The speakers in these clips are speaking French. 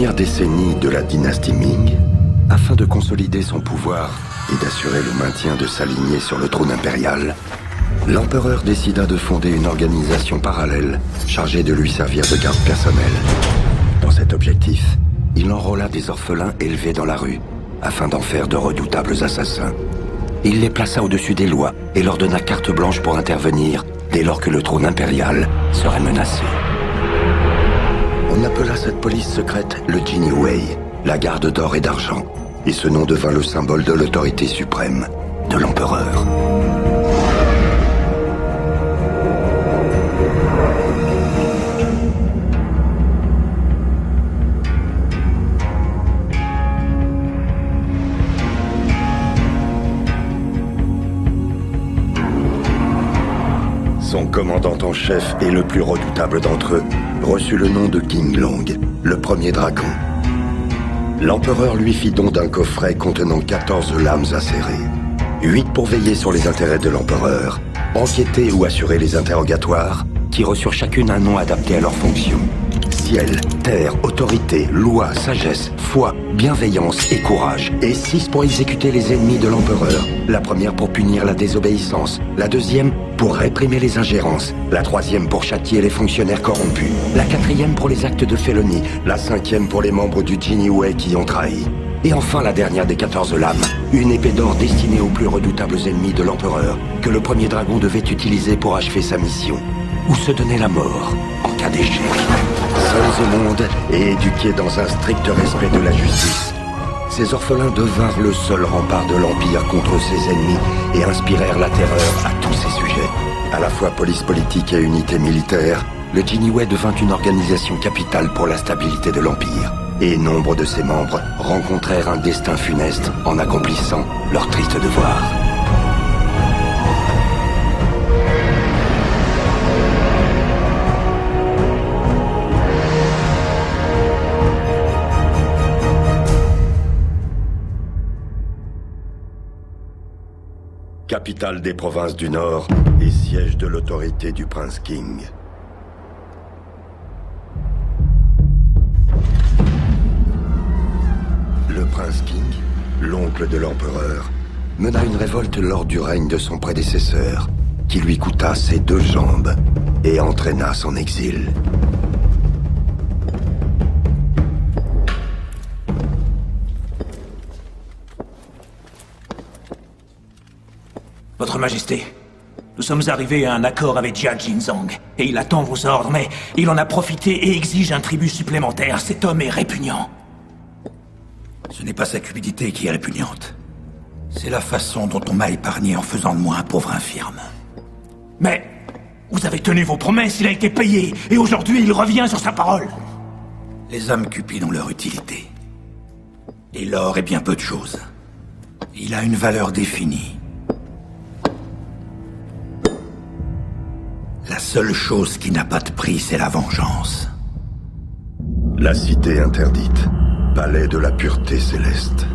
premières décennies de la dynastie Ming, afin de consolider son pouvoir et d'assurer le maintien de sa lignée sur le trône impérial, l'empereur décida de fonder une organisation parallèle chargée de lui servir de garde personnelle. Dans cet objectif, il enrôla des orphelins élevés dans la rue, afin d'en faire de redoutables assassins. Il les plaça au-dessus des lois et leur donna carte blanche pour intervenir dès lors que le trône impérial serait menacé. On appela cette police secrète le Jiniwei, la garde d'or et d'argent, et ce nom devint le symbole de l'autorité suprême de l'empereur. Son commandant en chef et le plus redoutable d'entre eux reçut le nom de King Long, le premier dragon. L'empereur lui fit don d'un coffret contenant 14 lames acérées. 8 pour veiller sur les intérêts de l'empereur, enquêter ou assurer les interrogatoires, qui reçurent chacune un nom adapté à leur fonction. Ciel, terre, autorité, loi, sagesse, foi, bienveillance et courage. Et 6 pour exécuter les ennemis de l'empereur. La première pour punir la désobéissance. La deuxième pour réprimer les ingérences. La troisième pour châtier les fonctionnaires corrompus. La quatrième pour les actes de félonie. La cinquième pour les membres du Jiniwei qui ont trahi. Et enfin la dernière des 14 lames, une épée d'or destinée aux plus redoutables ennemis de l'empereur, que le premier dragon devait utiliser pour achever sa mission. Ou se donner la mort en cas d'échec. Seuls au monde et éduqués dans un strict respect de la justice, ces orphelins devinrent le seul rempart de l'Empire contre ses ennemis et inspirèrent la terreur à tous ses sujets. À la fois police politique et unité militaire, le Jiniwei devint une organisation capitale pour la stabilité de l'Empire. Et nombre de ses membres rencontrèrent un destin funeste en accomplissant leur triste devoir. Capitale des provinces du Nord et siège de l'autorité du prince King. Le prince King, l'oncle de l'empereur, mena une révolte lors du règne de son prédécesseur, qui lui coûta ses 2 jambes et entraîna son exil. Votre Majesté, nous sommes arrivés à un accord avec Jia Jinzong, et il attend vos ordres, mais il en a profité et exige un tribut supplémentaire. Cet homme est répugnant. Ce n'est pas sa cupidité qui est répugnante. C'est la façon dont on m'a épargné en faisant de moi un pauvre infirme. Mais vous avez tenu vos promesses, il a été payé, et aujourd'hui il revient sur sa parole. Les hommes cupides ont leur utilité. Et l'or est bien peu de choses. Il a une valeur définie. La seule chose qui n'a pas de prix, c'est la vengeance. La cité interdite, palais de la pureté céleste.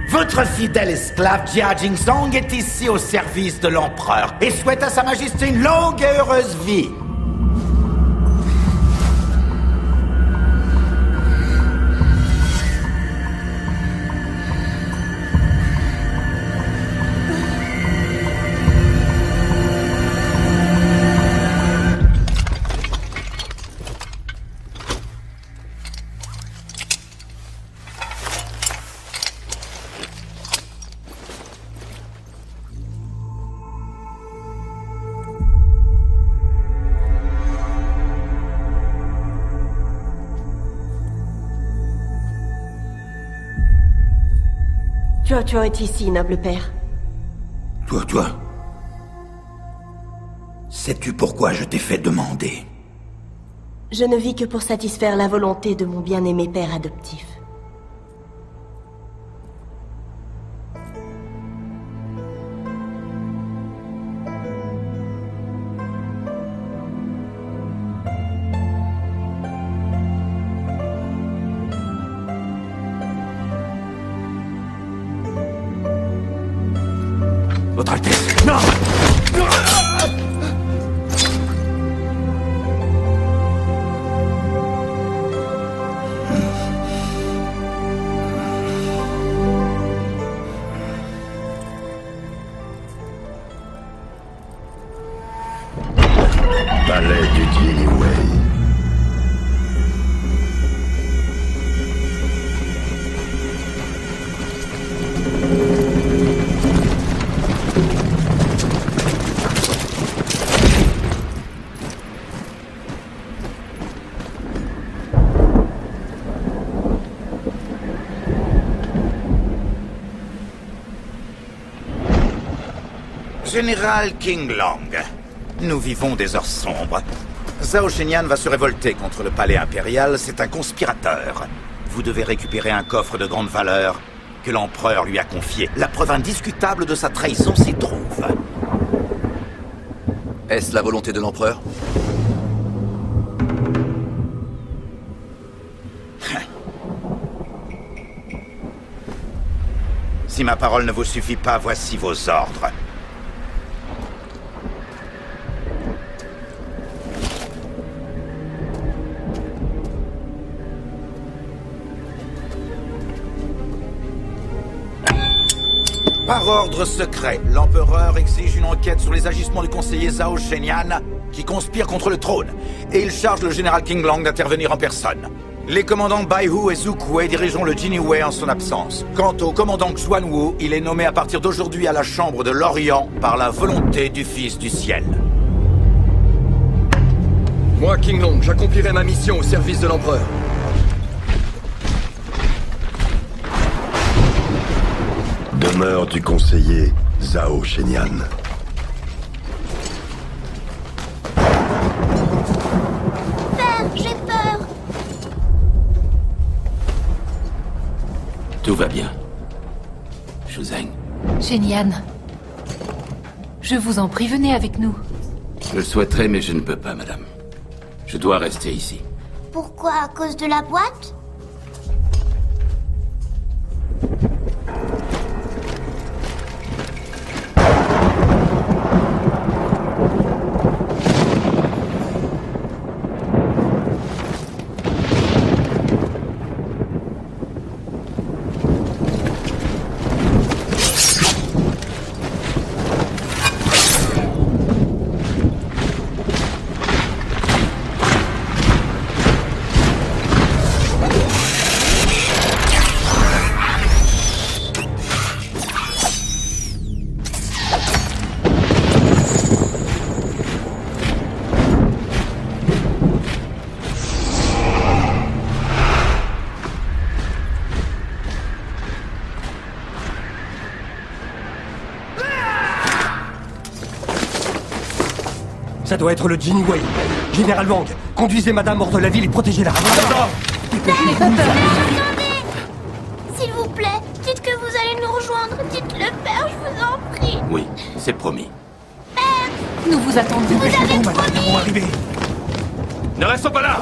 Votre fidèle esclave Jia Jinzong est ici au service de l'empereur et souhaite à sa majesté une longue et heureuse vie. Tuo est ici, noble père. Toi. Sais-tu pourquoi je t'ai fait demander? Je ne vis que pour satisfaire la volonté de mon bien-aimé père adoptif. Votre Altesse, non! Palais du Gilliway. Général King Long, nous vivons des heures sombres. Zhao Shenyang va se révolter contre le palais impérial, c'est un conspirateur. Vous devez récupérer un coffre de grande valeur que l'empereur lui a confié. La preuve indiscutable de sa trahison s'y trouve. Est-ce la volonté de l'empereur? Si ma parole ne vous suffit pas, voici vos ordres. Par ordre secret, l'empereur exige une enquête sur les agissements du conseiller Zhao Shenyang qui conspire contre le trône, et il charge le général King Long d'intervenir en personne. Les commandants Bai Hu et Zhu Kuei dirigeront le Gilliway en son absence. Quant au commandant Xuan Wu, il est nommé à partir d'aujourd'hui à la Chambre de l'Orient par la volonté du Fils du Ciel. Moi, King Long, j'accomplirai ma mission au service de l'empereur. Demeure du conseiller Zhao Shenyang. Père, j'ai peur. Tout va bien. Shuzheng. Shenyang. Je vous en prie, venez avec nous. Je le souhaiterais, mais je ne peux pas, madame. Je dois rester ici. Pourquoi? À cause de la boîte? Ça doit être le Gilliway. Général Wang, conduisez madame hors de la ville et protégez la rame. N'ayez pas peur. Attendez! S'il vous plaît, dites que vous allez nous rejoindre. Dites-le, Père, je vous en prie. Oui, c'est promis. Nous vous attendons. Vous avez promis! Ils vont arriver. Ne restons pas là!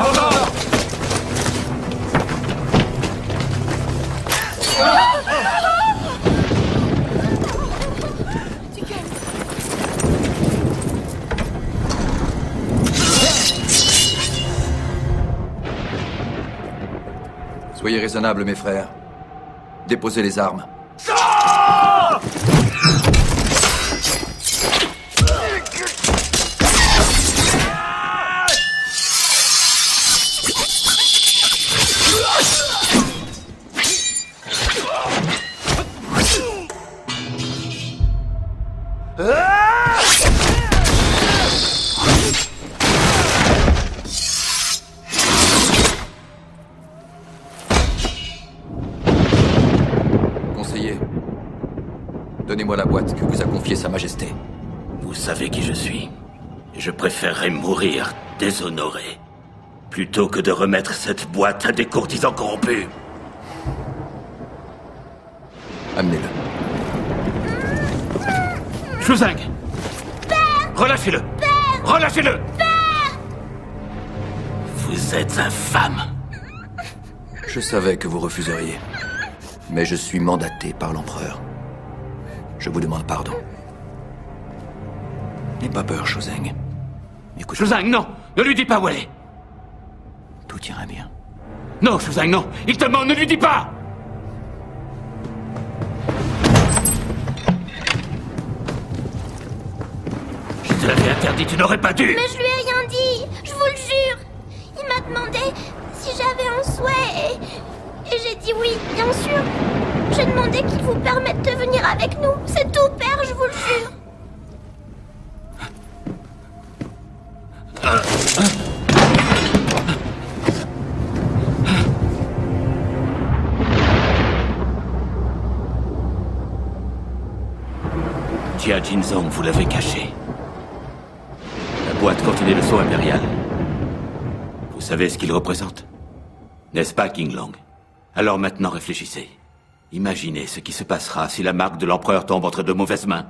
Soyez raisonnables, mes frères. Déposez les armes. Conseiller, donnez-moi la boîte que vous a confiée Sa Majesté. Vous savez qui je suis. Et je préférerais mourir déshonoré plutôt que de remettre cette boîte à des courtisans corrompus. Amenez-le. Shuzheng! Relâchez-le! Relâchez-le! Vous êtes infâme! Je savais que vous refuseriez. Mais je suis mandaté par l'empereur. Je vous demande pardon. N'aie pas peur, Shozeng. Écoute. Shozeng, non! Ne lui dis pas où elle est! Tout ira bien. Non, Shozeng, non! Il te ment, ne lui dis pas! Je te l'avais interdit, tu n'aurais pas dû! Mais je lui ai rien dit, je vous le jure. Il m'a demandé si j'avais un souhait et j'ai dit oui, bien sûr. J'ai demandé qu'il vous permette de venir avec nous. C'est tout, père, je vous le jure. Jia Jinzong, vous l'avez caché. La boîte contenait le sceau impérial. Vous savez ce qu'il représente? N'est-ce pas, King Long? Alors maintenant réfléchissez. Imaginez ce qui se passera si la marque de l'empereur tombe entre de mauvaises mains.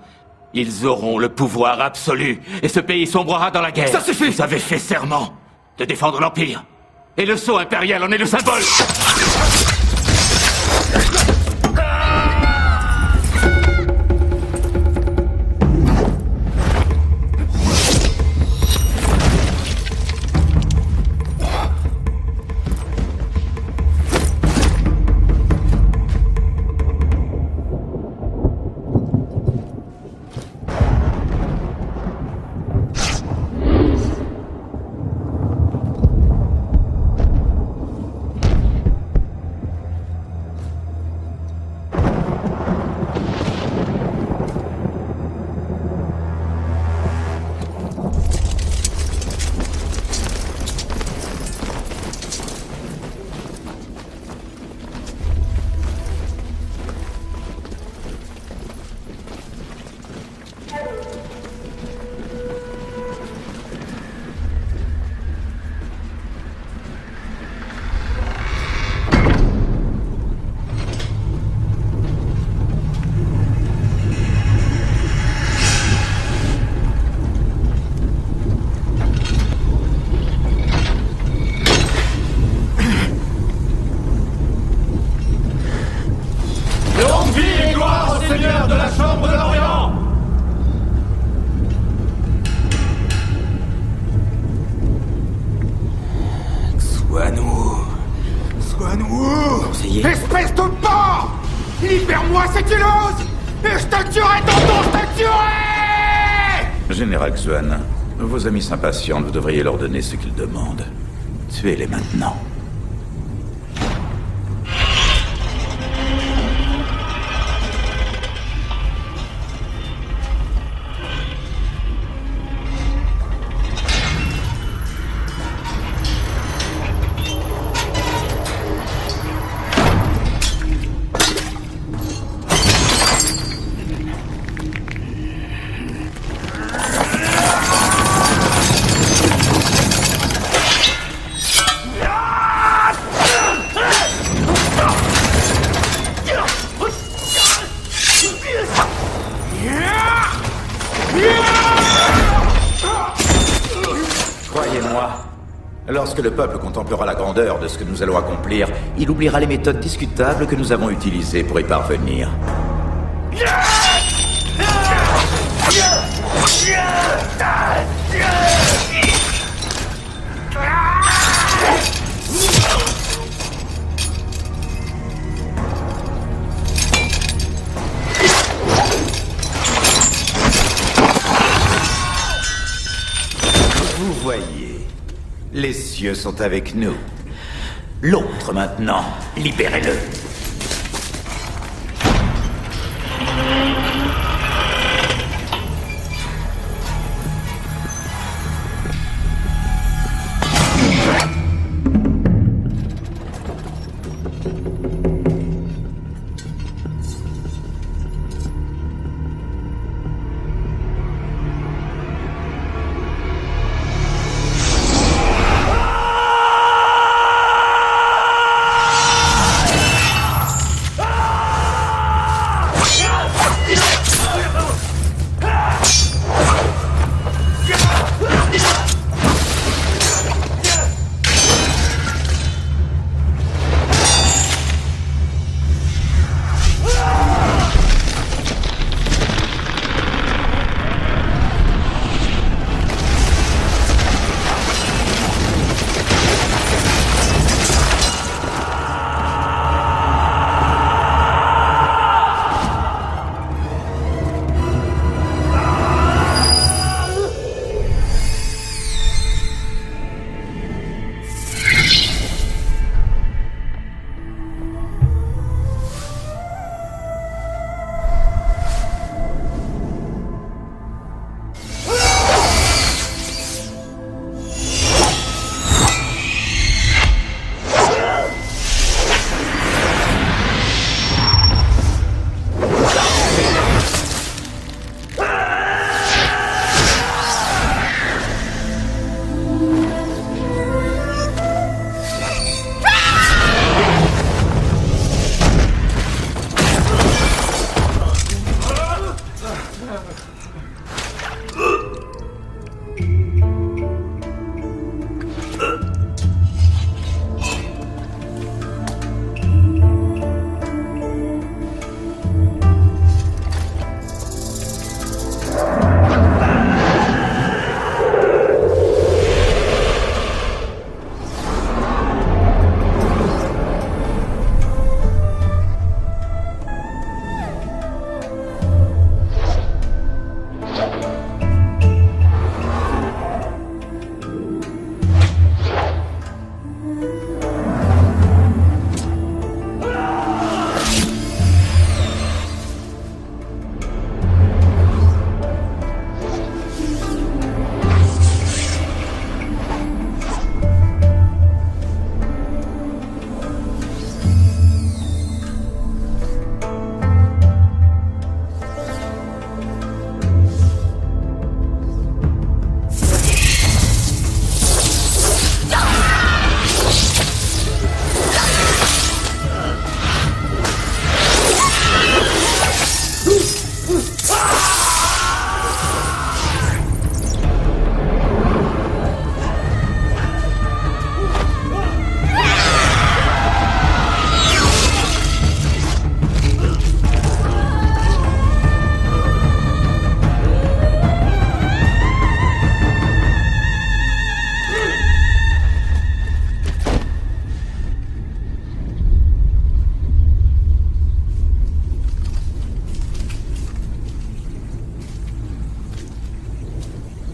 Ils auront le pouvoir absolu, et ce pays sombrera dans la guerre. Ça suffit! Vous avez fait serment de défendre l'Empire. Et le sceau impérial en est le symbole. Espèce de porc! Libère-moi cette ilose! Et je te tuerai, tonton, je te tuerai! Général Xuan, vos amis s'impatientent, vous devriez leur donner ce qu'ils demandent. Tuez-les maintenant. Croyez-moi, lorsque le peuple contemplera la grandeur de ce que nous allons accomplir, il oubliera les méthodes discutables que nous avons utilisées pour y parvenir. Vous voyez, les cieux sont avec nous. L'autre maintenant, libérez-le.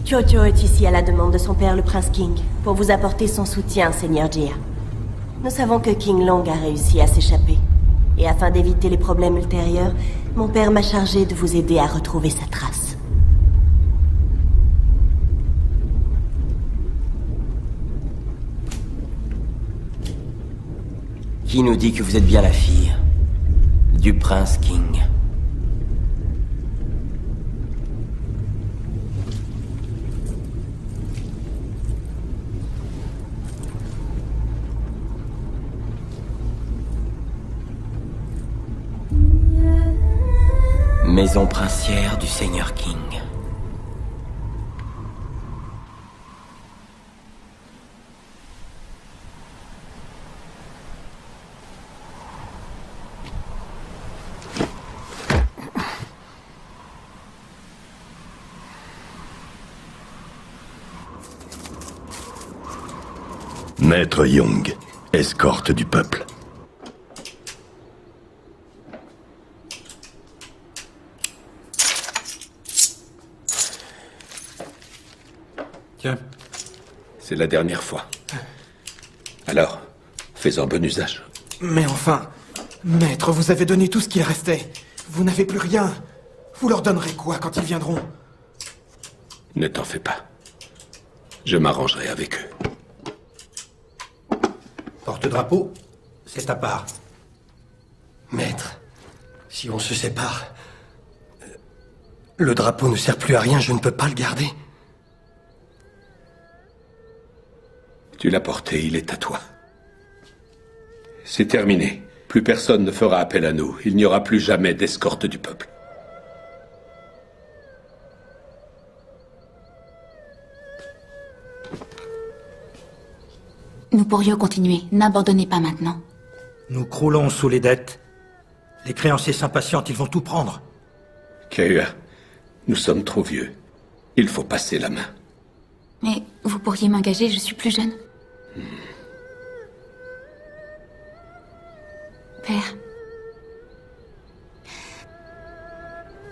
Chocho est ici à la demande de son père, le prince King, pour vous apporter son soutien, Seigneur Jia. Nous savons que King Long a réussi à s'échapper. Et afin d'éviter les problèmes ultérieurs, mon père m'a chargé de vous aider à retrouver sa trace. Qui nous dit que vous êtes bien la fille du prince King? Maison princière du Seigneur King. Maître Young, escorte du peuple. Tiens, c'est la dernière fois. Alors, fais-en bon usage. Mais enfin, maître, vous avez donné tout ce qu'il restait. Vous n'avez plus rien. Vous leur donnerez quoi quand ils viendront? Ne t'en fais pas. Je m'arrangerai avec eux. Porte-drapeau, c'est ta part. Maître, si on se sépare, le drapeau ne sert plus à rien, je ne peux pas le garder. Tu l'as porté, il est à toi. C'est terminé. Plus personne ne fera appel à nous. Il n'y aura plus jamais d'escorte du peuple. Nous pourrions continuer. N'abandonnez pas maintenant. Nous croulons sous les dettes. Les créanciers s'impatientent, ils vont tout prendre. Kahua, nous sommes trop vieux. Il faut passer la main. Mais vous pourriez m'engager, je suis plus jeune. Père.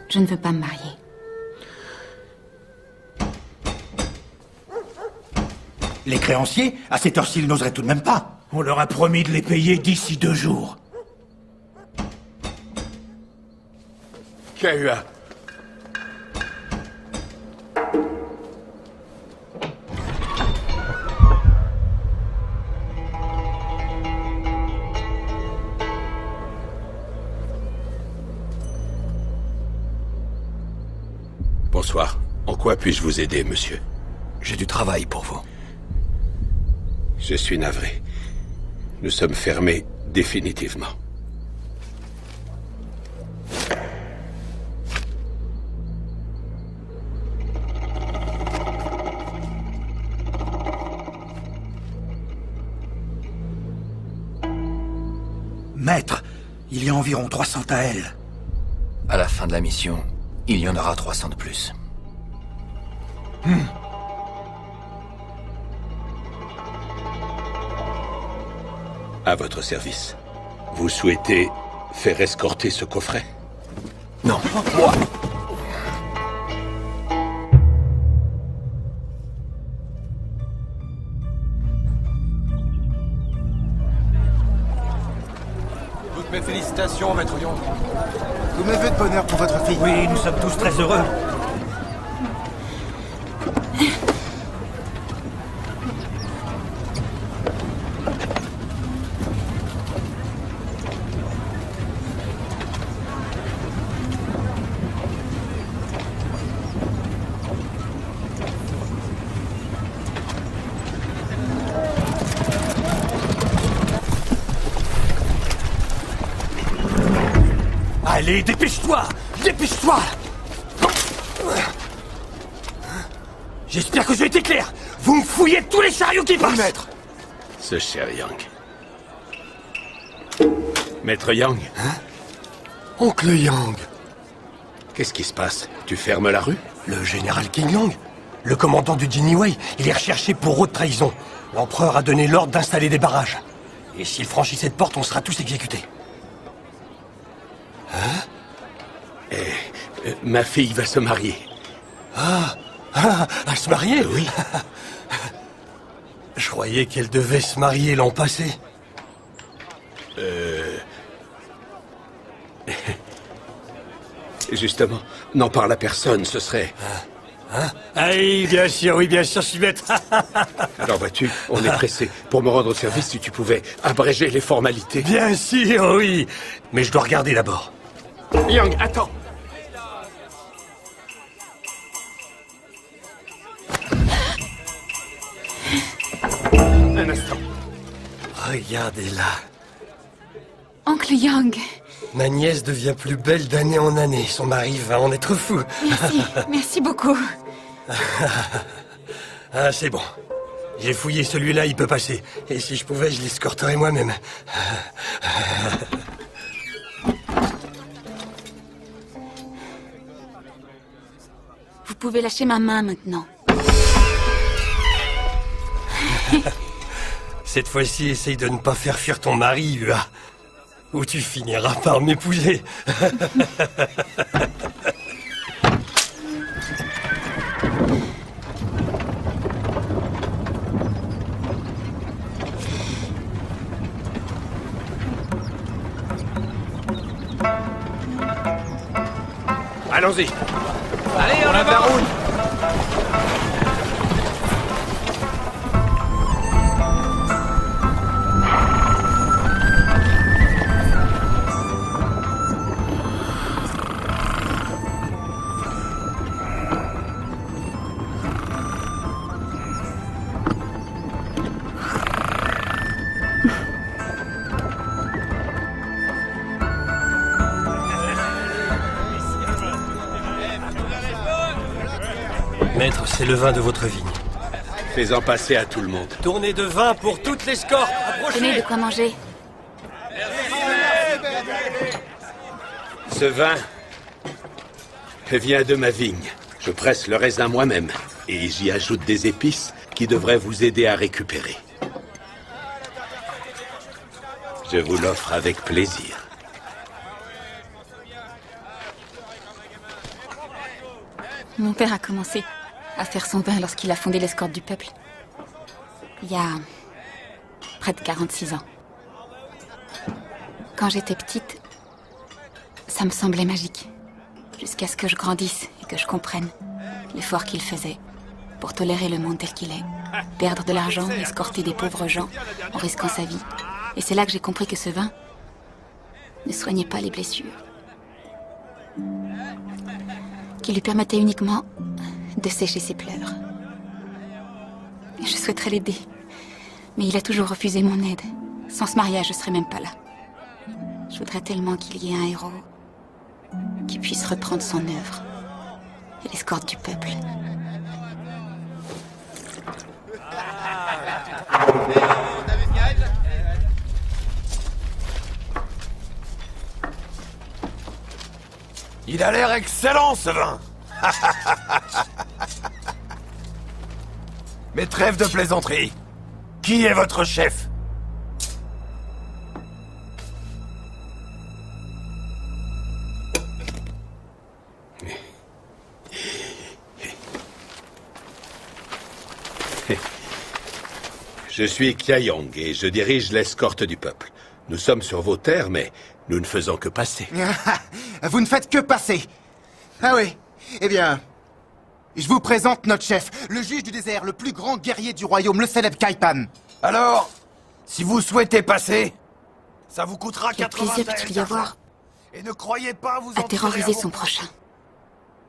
Je ne veux pas me marier. Les créanciers, à cette heure-ci, ils n'oseraient tout de même pas. On leur a promis de les payer d'ici 2 jours. Kahua. Bonsoir. En quoi puis-je vous aider, monsieur? J'ai du travail pour vous. Je suis navré. Nous sommes fermés définitivement. Maître, il y a environ 300 Tael. À la fin de la mission, il y en aura 300 de plus. À votre service. Vous souhaitez faire escorter ce coffret? Non, moi. Toutes mes félicitations, Maître Young. Tous mes vœux de bonheur pour votre fille. Oui, nous sommes tous très heureux. Allez, dépêche-toi! Dépêche-toi! J'espère que j'ai été clair! Vous me fouillez tous les chariots qui passent! Maître! Ce cher Yang. Maître Yang? Hein? Oncle Yang! Qu'est-ce qui se passe? Tu fermes la rue? Le général King Long, le commandant du Jinwei, il est recherché pour haute trahison. L'empereur a donné l'ordre d'installer des barrages. Et s'il franchit cette porte, on sera tous exécutés. Hein? Ma fille va se marier. Ah, Se marier? Oui. Je croyais qu'elle devait se marier l'an passé. Justement, n'en parle à personne, ce serait... Ah oui, bien sûr, je suis bête. Alors vois-tu, on est pressé. Pour me rendre service, si tu pouvais abréger les formalités. Bien sûr, oui. Mais je dois regarder d'abord. Young, attends. Un instant. Regardez-la. Oncle Young. Ma nièce devient plus belle d'année en année. Son mari va en être fou. Merci, merci beaucoup. Ah, c'est bon. J'ai fouillé celui-là, il peut passer. Et si je pouvais, je l'escorterais moi-même. Vous pouvez lâcher ma main maintenant. Cette fois-ci, essaye de ne pas faire fuir ton mari, Ua. Ou tu finiras par m'épouser. Allons-y. Allez, on avance. Maître, c'est le vin de votre vigne. Fais-en passer à tout le monde. Tournée de vin pour toute l'escorte. Approchez. Tenez de quoi manger. Ce vin vient de ma vigne. Je presse le raisin moi-même. Et j'y ajoute des épices qui devraient vous aider à récupérer. Je vous l'offre avec plaisir. Mon père a commencé à faire son vin lorsqu'il a fondé l'escorte du peuple. Il y a près de 46 ans. Quand j'étais petite, ça me semblait magique. Jusqu'à ce que je grandisse et que je comprenne l'effort qu'il faisait pour tolérer le monde tel qu'il est. Perdre de l'argent, escorter des pauvres gens en risquant sa vie. Et c'est là que j'ai compris que ce vin ne soignait pas les blessures. Qui lui permettait uniquement de sécher ses pleurs. Je souhaiterais l'aider, mais il a toujours refusé mon aide. Sans ce mariage, je serais même pas là. Je voudrais tellement qu'il y ait un héros qui puisse reprendre son œuvre et l'escorte du peuple. Il a l'air excellent, ce vin. Mais trêve de plaisanterie. Qui est votre chef? Je suis Kyayong et je dirige l'escorte du peuple. Nous sommes sur vos terres, mais nous ne faisons que passer. Vous ne faites que passer. Ah oui. Eh bien, je vous présente notre chef, le juge du désert, le plus grand guerrier du royaume, le célèbre Kaipan. Alors, si vous souhaitez passer, ça vous coûtera 80 plaisir peut-il y avoir Et ne croyez pas vous à terroriser son prochain.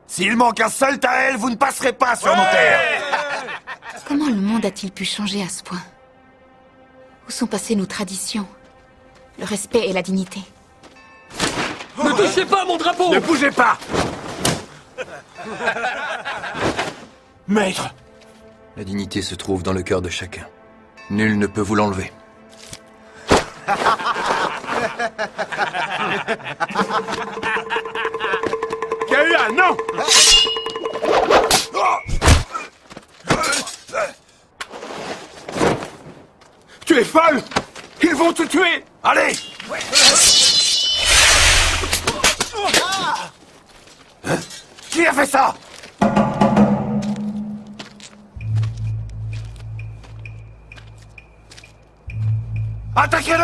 S'il manque un seul Taël, vous ne passerez pas sur nos terres. Comment le monde a-t-il pu changer à ce point? Où sont passées nos traditions, le respect et la dignité? Ne touchez pas à mon drapeau! Ne bougez pas! Maître! La dignité se trouve dans le cœur de chacun. Nul ne peut vous l'enlever. Kaua, non! Tu es folle! Ils vont te tuer! Allez! Qui a fait ça? Attaquez-le!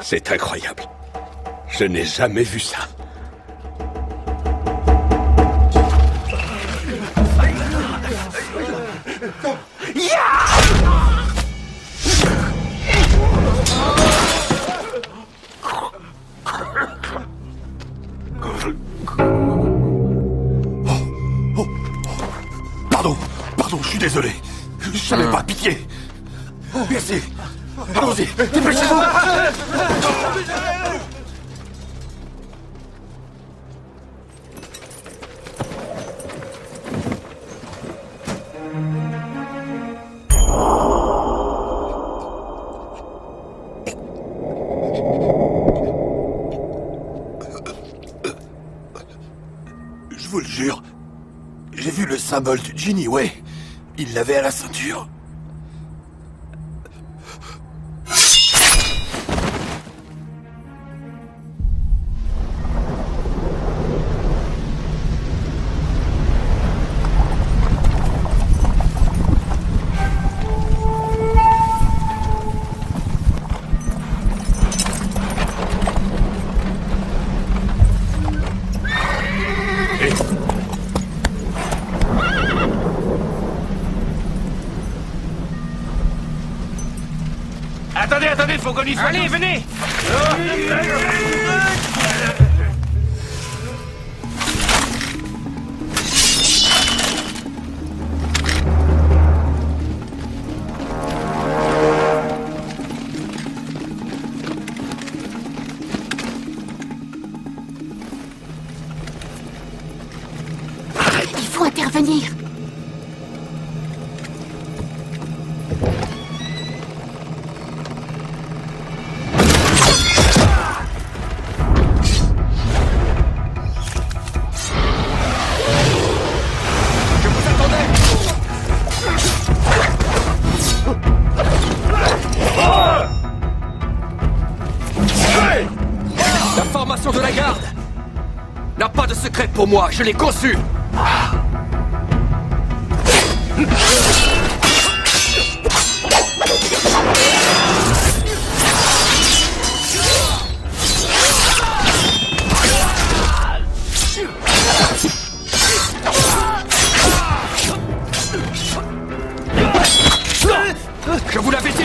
C'est incroyable. Je n'ai jamais vu ça. Pardon, je suis désolé. Je savais pas, pitié. Merci. Allons-y, dépêchez-vous. Je vous le jure, j'ai vu le symbole du Genie Way. Il l'avait à la ceinture. Attendez, faut qu'on y soit. Allez, venez! Il faut intervenir. La formation de la garde n'a pas de secret pour moi, je l'ai conçue. Je vous l'avais dit.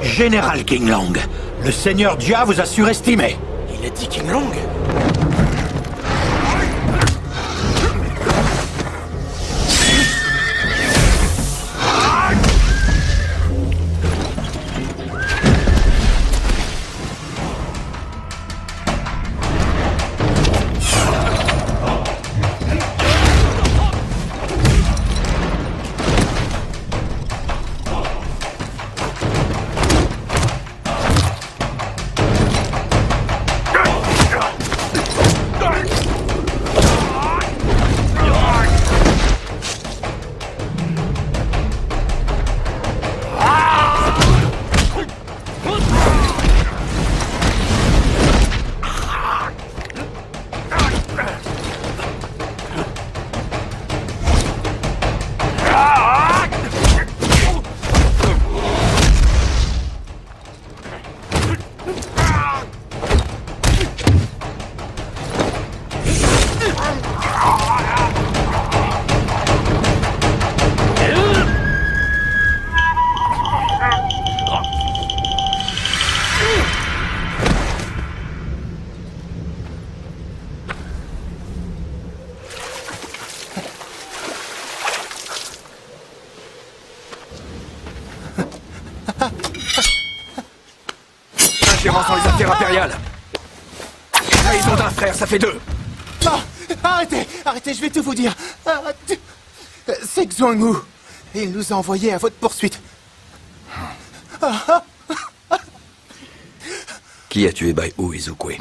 Général King Long, le Seigneur Jia vous a surestimé. Il a dit King Long? ingérence dans les affaires impériales. Trahison d'un frère, ça fait 2. Non, arrêtez, arrêtez, je vais tout vous dire. C'est Xuangu. Il nous a envoyés à votre poursuite. Qui a tué Baihu et Zukwe?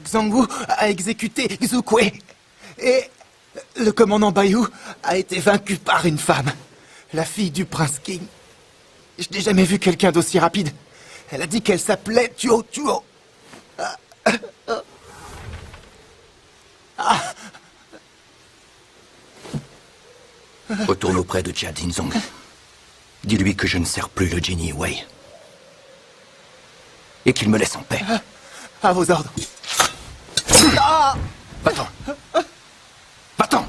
Xuangu a exécuté Zukwe. Et le commandant Baihu a été vaincu par une femme. La fille du prince King. Je n'ai jamais vu quelqu'un d'aussi rapide. Elle a dit qu'elle s'appelait Tuo Tuo. Retourne auprès de Jia Jinzong. Dis-lui que je ne sers plus le Jinyi Wei. Et qu'il me laisse en paix. À vos ordres. Va-t'en. Va-t'en.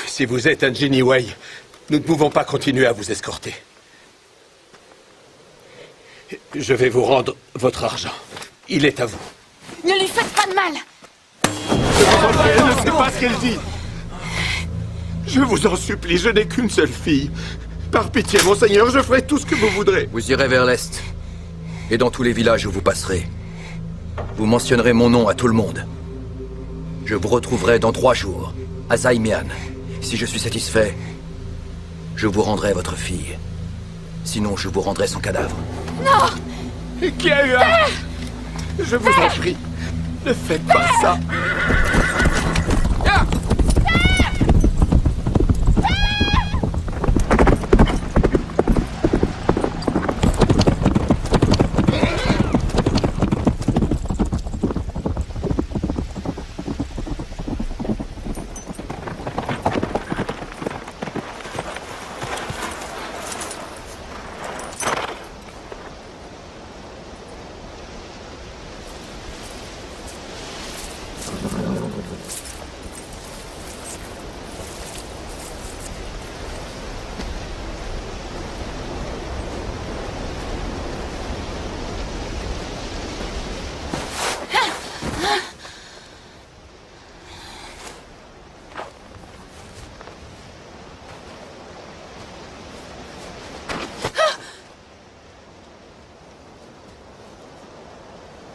Si vous êtes un Jinyi Wei, nous ne pouvons pas continuer à vous escorter. Je vais vous rendre votre argent. Il est à vous. Ne lui faites pas de mal. Elle ne sait pas ce qu'elle dit. Je vous en supplie, je n'ai qu'une seule fille. Par pitié, monseigneur, je ferai tout ce que vous voudrez. Vous irez vers l'est. Et dans tous les villages où vous passerez, vous mentionnerez mon nom à tout le monde. Je vous retrouverai dans 3 jours, à Zaimian. Si je suis satisfait, je vous rendrai votre fille. Sinon, je vous rendrai son cadavre. Non! Qui a eu un... Je vous en prie, ne faites pas ça.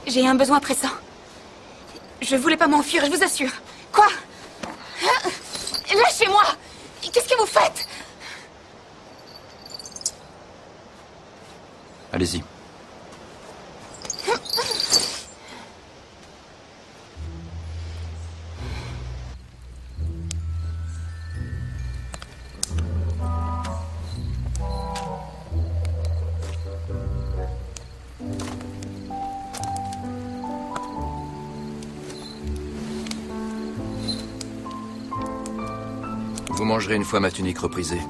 J'ai un besoin pressant. Je voulais pas m'enfuir, je vous assure. Quoi? Lâchez-moi! Qu'est-ce que vous faites? Allez-y. Vous mangerez une fois ma tunique reprisée.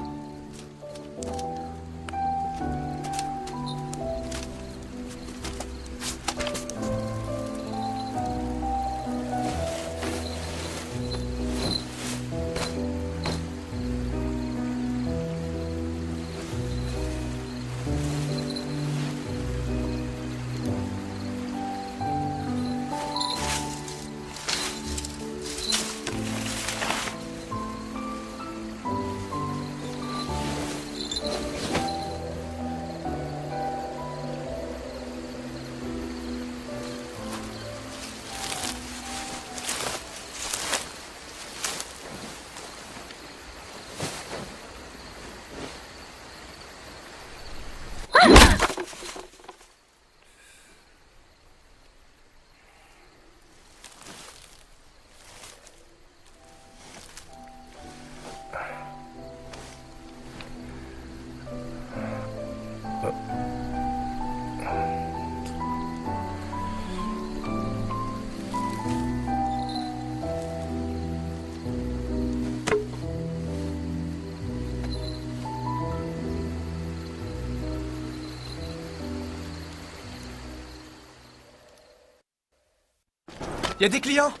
Y a des clients?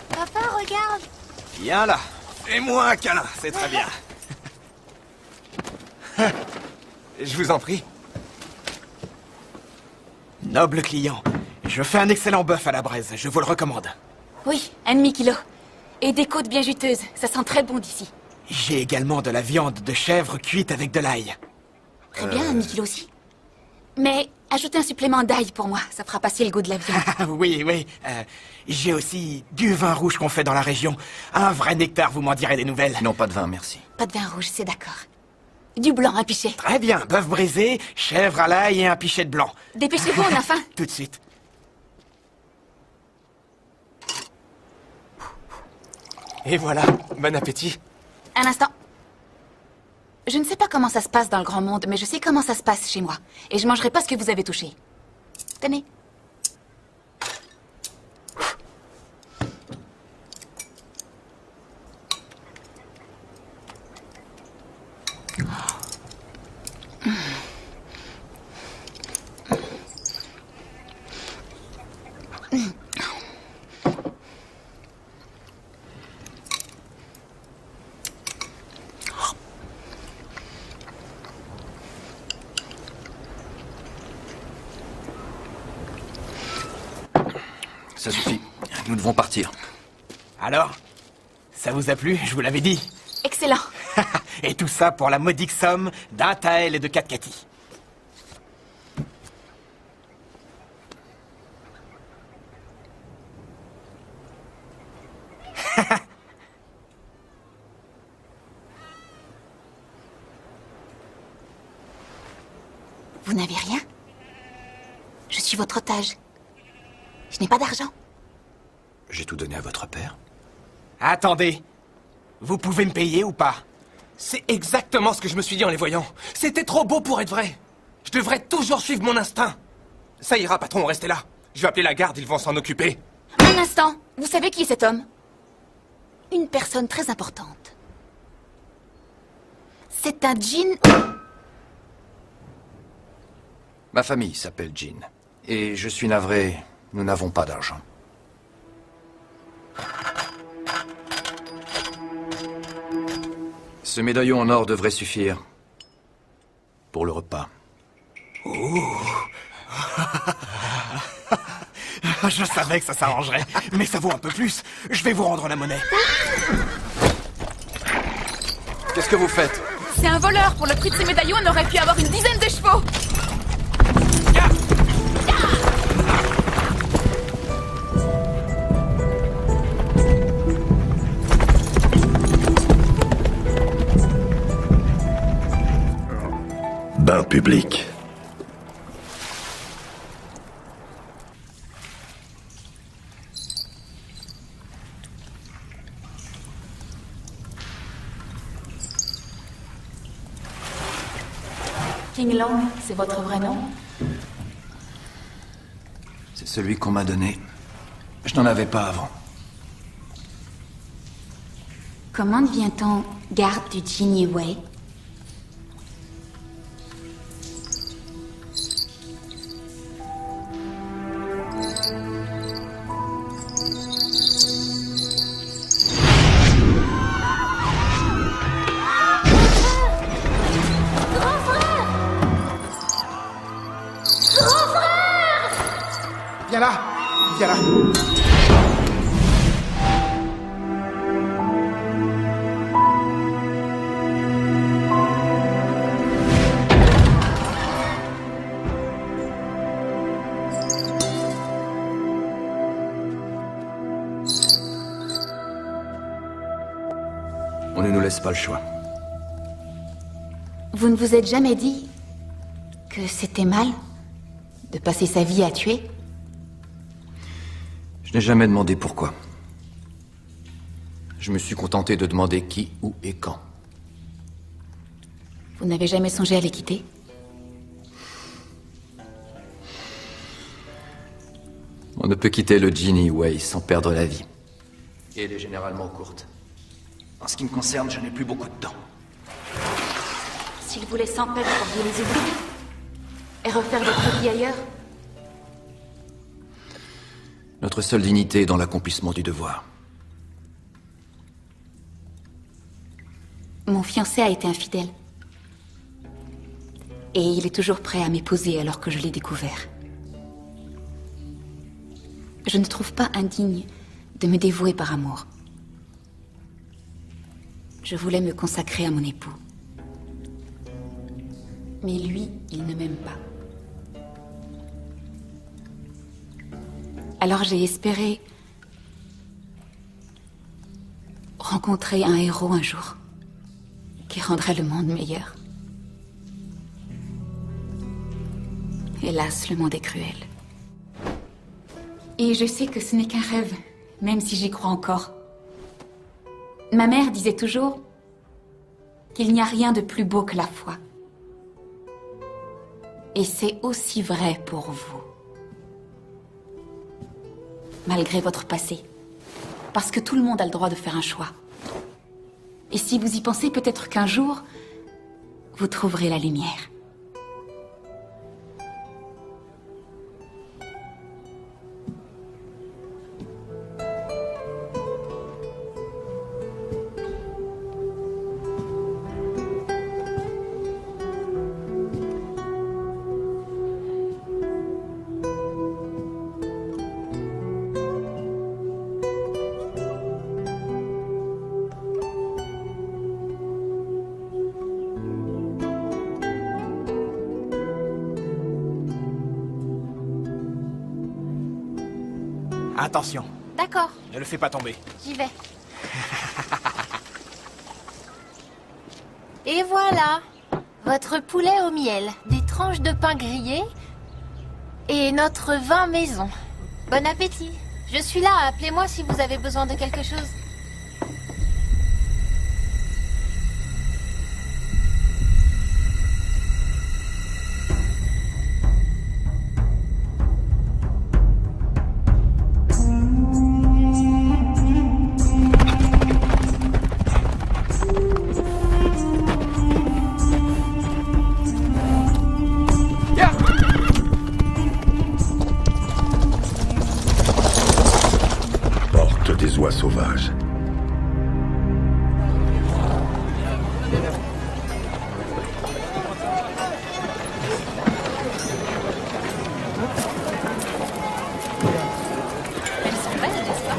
Papa, regarde. Viens là. Fais-moi un câlin, c'est très bien. Je vous en prie. Noble client. Je fais un excellent bœuf à la braise, je vous le recommande. Oui, un demi-kilo. Et des côtes bien juteuses. Ça sent très bon d'ici. J'ai également de la viande de chèvre cuite avec de l'ail. Très bien, un demi-kilo aussi. Mais ajoutez un supplément d'ail pour moi. Ça fera passer le goût de la viande. Oui, oui. J'ai aussi du vin rouge qu'on fait dans la région. Un vrai nectar, vous m'en direz des nouvelles. Non, pas de vin, merci. Pas de vin rouge, c'est d'accord. Du blanc, un pichet. Très bien, bœuf brisé, chèvre à l'ail et un pichet de blanc. Dépêchez-vous, on a faim. Tout de suite. Et voilà, bon appétit. Un instant. Je ne sais pas comment ça se passe dans le grand monde, mais je sais comment ça se passe chez moi. Et je mangerai pas ce que vous avez touché. Tenez. Ça suffit. Nous devons partir. Alors, ça vous a plu? Je vous l'avais dit. Excellent. Et tout ça pour la modique somme d'un Tael et de 4 Katy. Vous n'avez rien? Je suis votre otage. Je n'ai pas d'argent. J'ai tout donné à votre père. Attendez. Vous pouvez me payer ou pas? C'est exactement ce que je me suis dit en les voyant. C'était trop beau pour être vrai. Je devrais toujours suivre mon instinct. Ça ira, patron, restez là. Je vais appeler la garde, ils vont s'en occuper. Un instant. Vous savez qui est cet homme? Une personne très importante. C'est un djinn. Ma famille s'appelle Jean. Et je suis navré, nous n'avons pas d'argent. Ce médaillon en or devrait suffire pour le repas. Je savais que ça s'arrangerait, mais ça vaut un peu plus. Je vais vous rendre la monnaie. Qu'est-ce que vous faites? C'est un voleur. Pour le prix de ces médaillons, on aurait pu avoir une dizaine de chevaux. Bain public. King Long, c'est votre vrai nom? C'est celui qu'on m'a donné. Je n'en avais pas avant. Comment devient-on garde du Jinny Wei? Viens là. Viens là. On ne nous laisse pas le choix. Vous ne vous êtes jamais dit que c'était mal de passer sa vie à tuer? Je n'ai jamais demandé pourquoi. Je me suis contenté de demander qui, où et quand. Vous n'avez jamais songé à les quitter? On ne peut quitter le Jinny Wei sans perdre la vie. Et elle est généralement courte. En ce qui me concerne, je n'ai plus beaucoup de temps. S'il vous laisse en paix, vous pourriez les oublier et refaire votre vie ailleurs? Notre seule dignité est dans l'accomplissement du devoir. Mon fiancé a été infidèle. Et il est toujours prêt à m'épouser alors que je l'ai découvert. Je ne trouve pas indigne de me dévouer par amour. Je voulais me consacrer à mon époux. Mais lui, il ne m'aime pas. Alors j'ai espéré rencontrer un héros un jour qui rendrait le monde meilleur. Hélas, le monde est cruel. Et je sais que ce n'est qu'un rêve, même si j'y crois encore. Ma mère disait toujours qu'il n'y a rien de plus beau que la foi. Et c'est aussi vrai pour vous. Malgré votre passé. Parce que tout le monde a le droit de faire un choix. Et si vous y pensez, peut-être qu'un jour, vous trouverez la lumière. Attention, D'accord, ne le fais pas tomber. j'y vais. Et voilà, votre poulet au miel, des tranches de pain grillé et notre vin maison. Bon appétit. Je suis là, appelez-moi si vous avez besoin de quelque chose. Porte des oies sauvages. Elles sont belles, n'est-ce pas?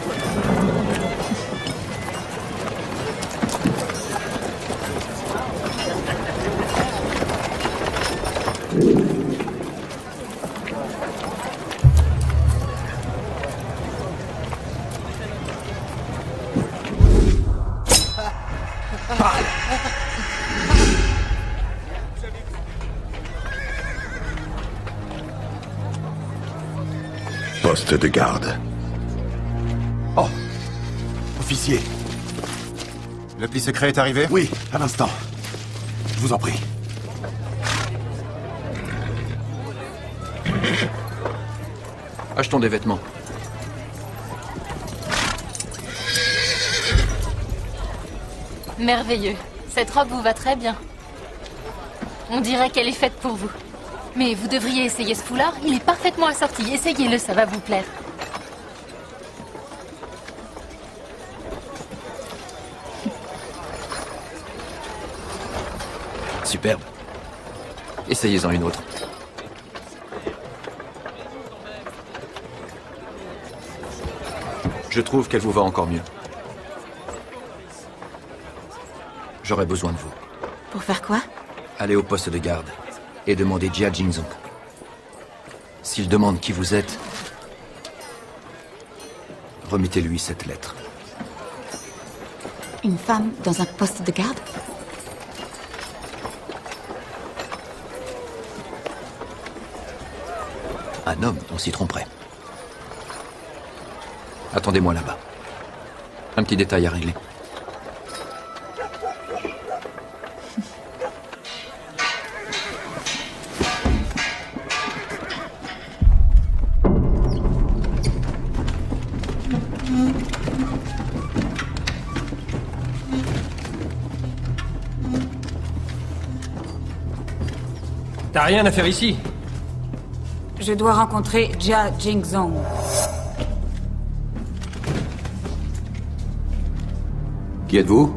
Poste de garde. Oh, officier. Le pli secret est arrivé? Oui, à l'instant. Je vous en prie. Achetons des vêtements. Merveilleux. Cette robe vous va très bien. On dirait qu'elle est faite pour vous. Mais vous devriez essayer ce foulard, il est parfaitement assorti. Essayez-le, ça va vous plaire. Superbe. Essayez-en une autre. Je trouve qu'elle vous va encore mieux. J'aurais besoin de vous. Pour faire quoi? Allez au poste de garde et demandez Jia Jingzong. S'il demande qui vous êtes, remettez-lui cette lettre. Une femme dans un poste de garde? Un homme, on s'y tromperait. Attendez-moi là-bas. Un petit détail à régler. T'as rien à faire ici? Je dois rencontrer Jia Jingzong. Qui êtes-vous?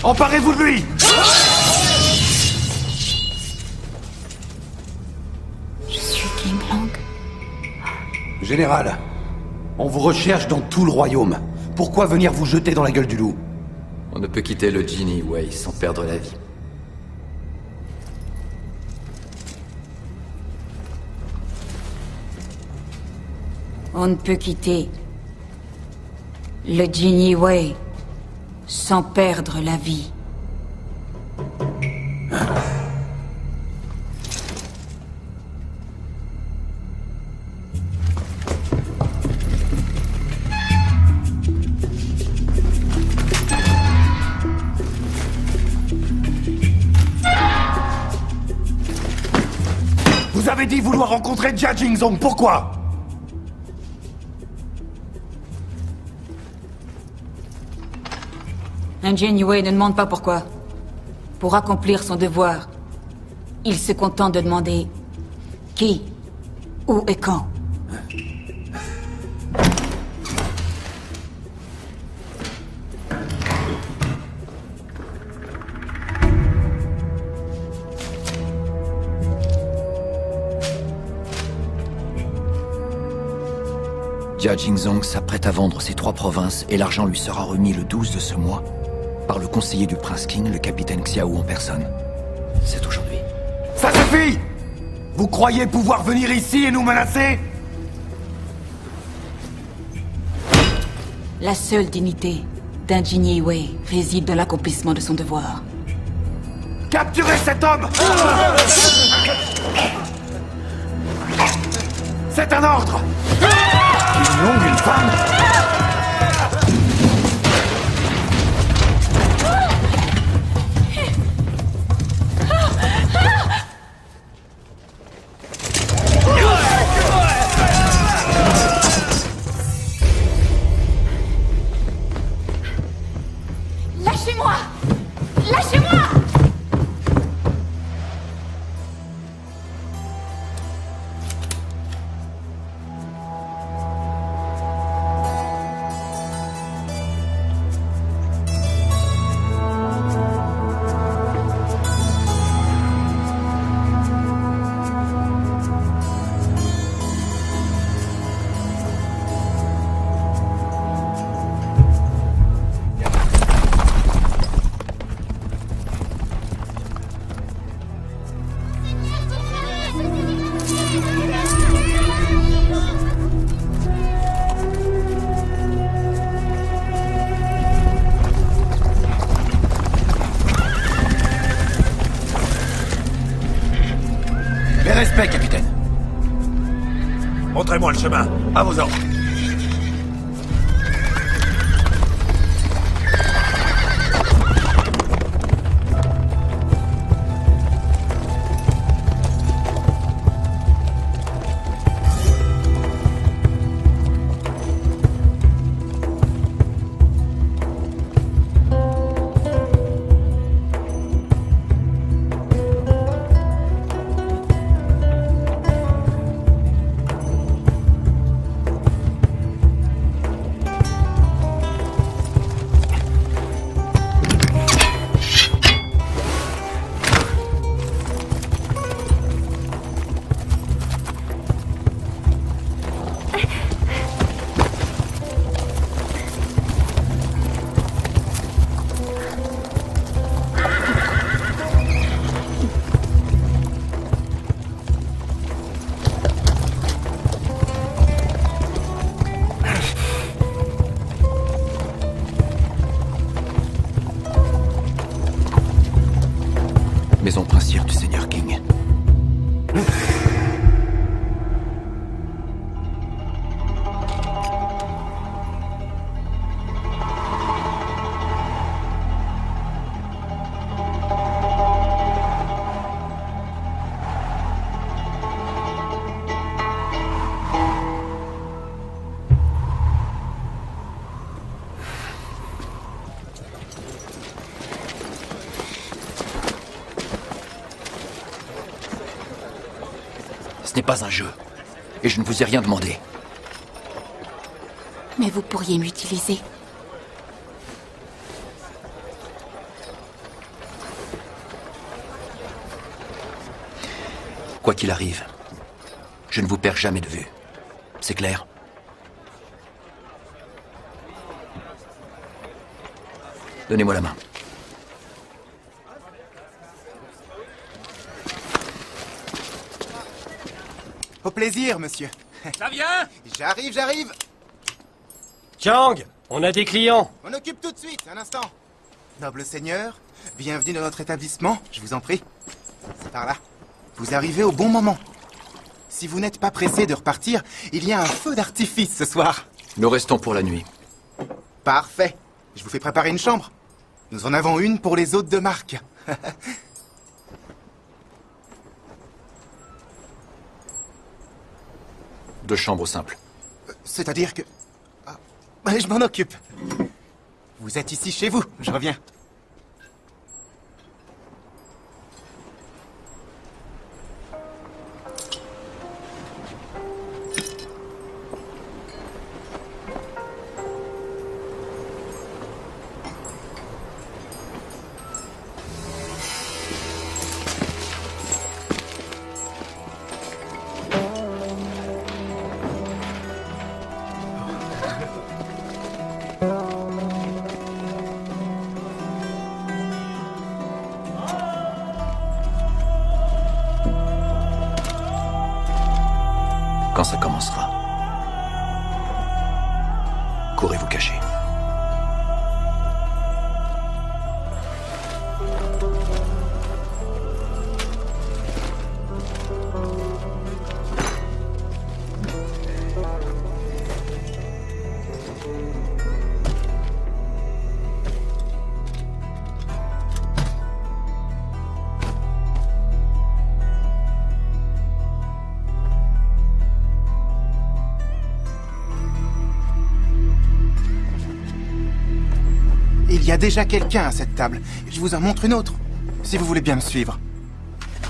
Emparez-vous de lui! Je suis King Long. Général, on vous recherche dans tout le royaume. Pourquoi venir vous jeter dans la gueule du loup? On ne peut quitter le Genie Way sans perdre la vie. On ne peut quitter le Genie Way sans perdre la vie. Vous avez dit vouloir rencontrer Jia Jingzong, pourquoi? Un Genie Way ne demande pas pourquoi. Pour accomplir son devoir, il se contente de demander qui, où et quand. Jia Jingzong s'apprête à vendre ses 3 provinces et l'argent lui sera remis le 12 de ce mois par le conseiller du prince King, le capitaine Xiao en personne. C'est aujourd'hui. Ça suffit! Vous croyez pouvoir venir ici et nous menacer? La seule dignité d'un Genie Way réside dans l'accomplissement de son devoir. Capturez cet homme! C'est un ordre! Une longue, une femme? Lâchez-moi! Lâchez-moi! Respect, capitaine. Montrez-moi le chemin. À vos ordres. Maison princière du Seigneur King. Ce n'est pas un jeu. Et je ne vous ai rien demandé. Mais vous pourriez m'utiliser. Quoi qu'il arrive, je ne vous perds jamais de vue. C'est clair? Donnez-moi la main. Au plaisir, monsieur. Ça vient? J'arrive. Chang, on a des clients. On occupe tout de suite, un instant. Noble seigneur, bienvenue dans notre établissement, je vous en prie. C'est par là. Vous arrivez au bon moment. Si vous n'êtes pas pressé de repartir, il y a un feu d'artifice ce soir. Nous restons pour la nuit. Parfait. Je vous fais préparer une chambre. Nous en avons une pour les hôtes de marque. 2 chambres simples. C'est-à-dire que... Ah, je m'en occupe. Vous êtes ici chez vous, je reviens. Quand ça commencera, courez vous cacher. Il y a déjà quelqu'un à cette table. Je vous en montre une autre, si vous voulez bien me suivre.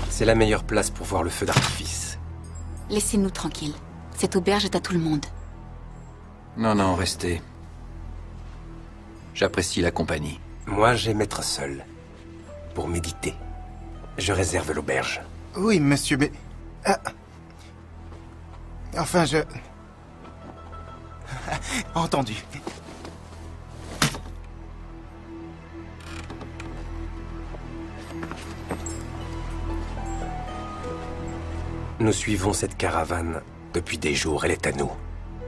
C'est la meilleure place pour voir le feu d'artifice. Laissez-nous tranquilles. Cette auberge est à tout le monde. Non, restez. J'apprécie la compagnie. Moi, j'aime être seul. Pour méditer. Je réserve l'auberge. Oui, monsieur, mais... Enfin, je... Entendu. Nous suivons cette caravane depuis des jours. Elle est à nous.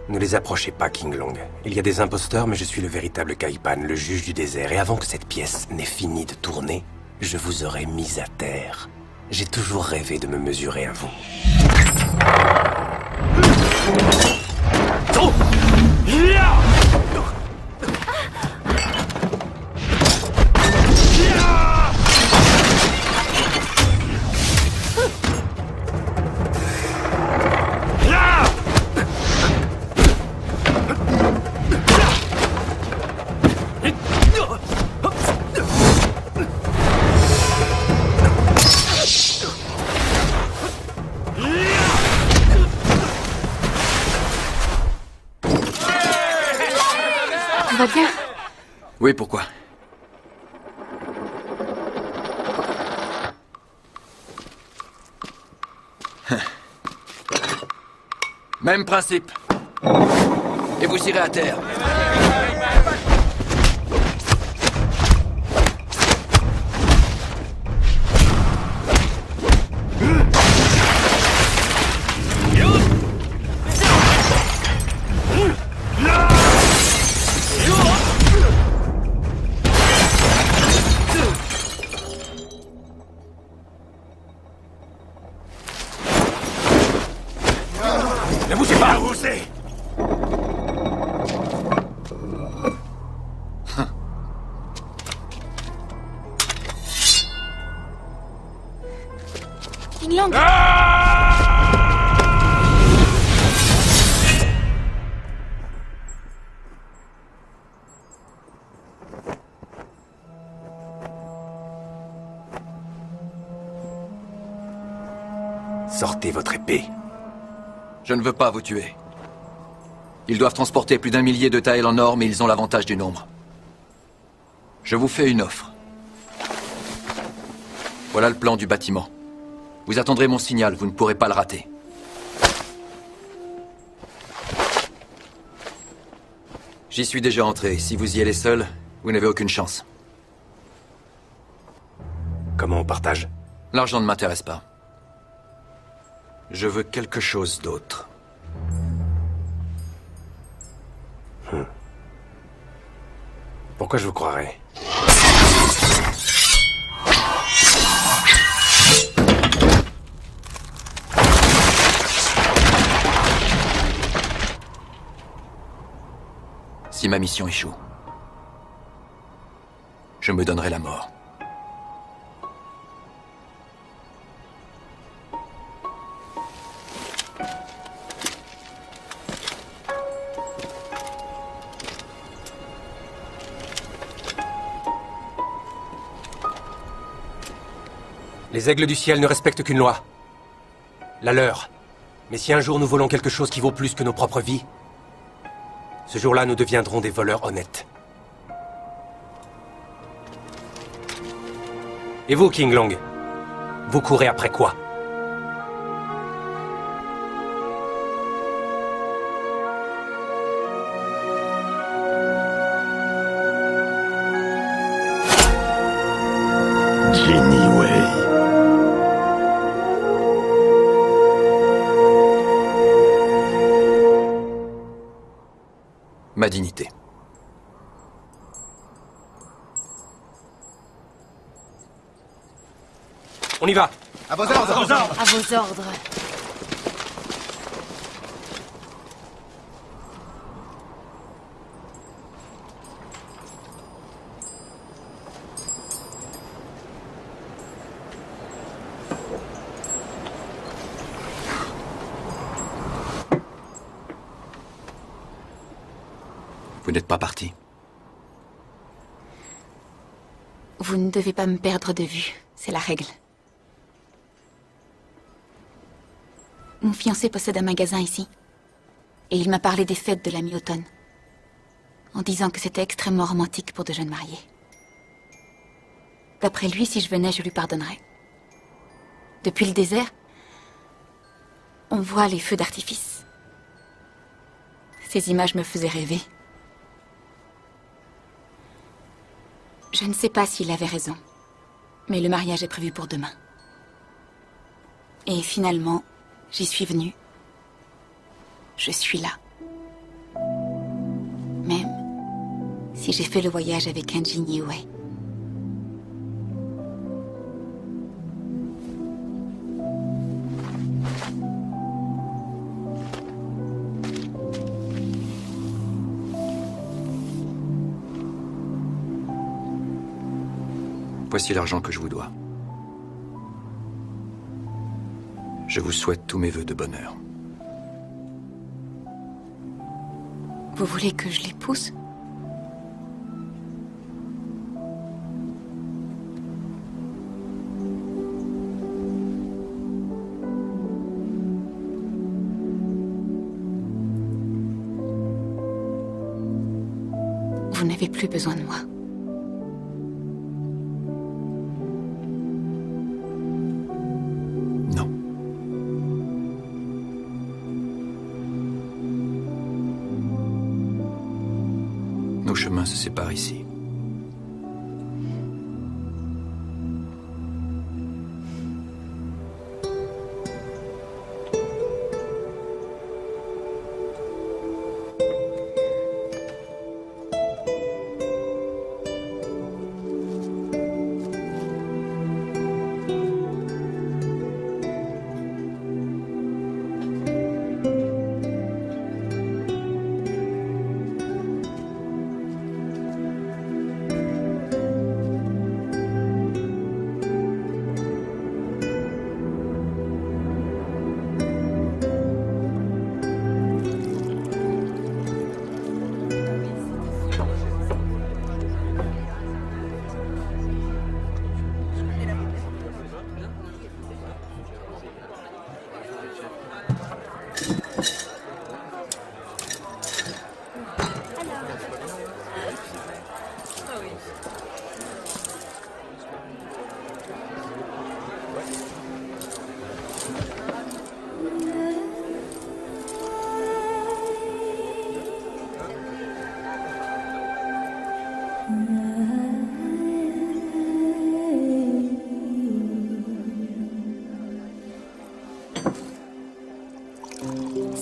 Ne les approchez pas, King Long. Il y a des imposteurs, mais je suis le véritable Kaipan, le juge du désert. Et avant que cette pièce n'ait fini de tourner, je vous aurai mis à terre. J'ai toujours rêvé de me mesurer à vous. Tout va bien? Oui, pourquoi? Même principe. Et vous irez à terre. Ne bougez pas! King Long! Sortez votre épée. Je ne veux pas vous tuer. Ils doivent transporter plus d'1 millier de taëls en or, mais ils ont l'avantage du nombre. Je vous fais une offre. Voilà le plan du bâtiment. Vous attendrez mon signal, vous ne pourrez pas le rater. J'y suis déjà entré. Si vous y allez seul, vous n'avez aucune chance. Comment on partage? L'argent ne m'intéresse pas. Je veux quelque chose d'autre. Pourquoi je vous croirais? Si ma mission échoue, je me donnerai la mort. Les aigles du ciel ne respectent qu'une loi. La leur. Mais si un jour nous volons quelque chose qui vaut plus que nos propres vies, ce jour-là nous deviendrons des voleurs honnêtes. Et vous, King Long, vous courez après quoi? Jenny Way. Ma dignité. On y va! À vos ordres! À vos ordres. Vous n'êtes pas parti. Vous ne devez pas me perdre de vue, c'est la règle. Mon fiancé possède un magasin ici. Et il m'a parlé des fêtes de la mi-automne. En disant que c'était extrêmement romantique pour de jeunes mariés. D'après lui, si je venais, je lui pardonnerais. Depuis le désert, on voit les feux d'artifice. Ces images me faisaient rêver. Je ne sais pas s'il avait raison, mais le mariage est prévu pour demain. Et finalement, j'y suis venue. Je suis là. Même si j'ai fait le voyage avec un Jinyi Wei. Voici l'argent que je vous dois. Je vous souhaite tous mes vœux de bonheur. Vous voulez que je l'épouse ? Vous n'avez plus besoin de moi. Nos chemins se séparent ici.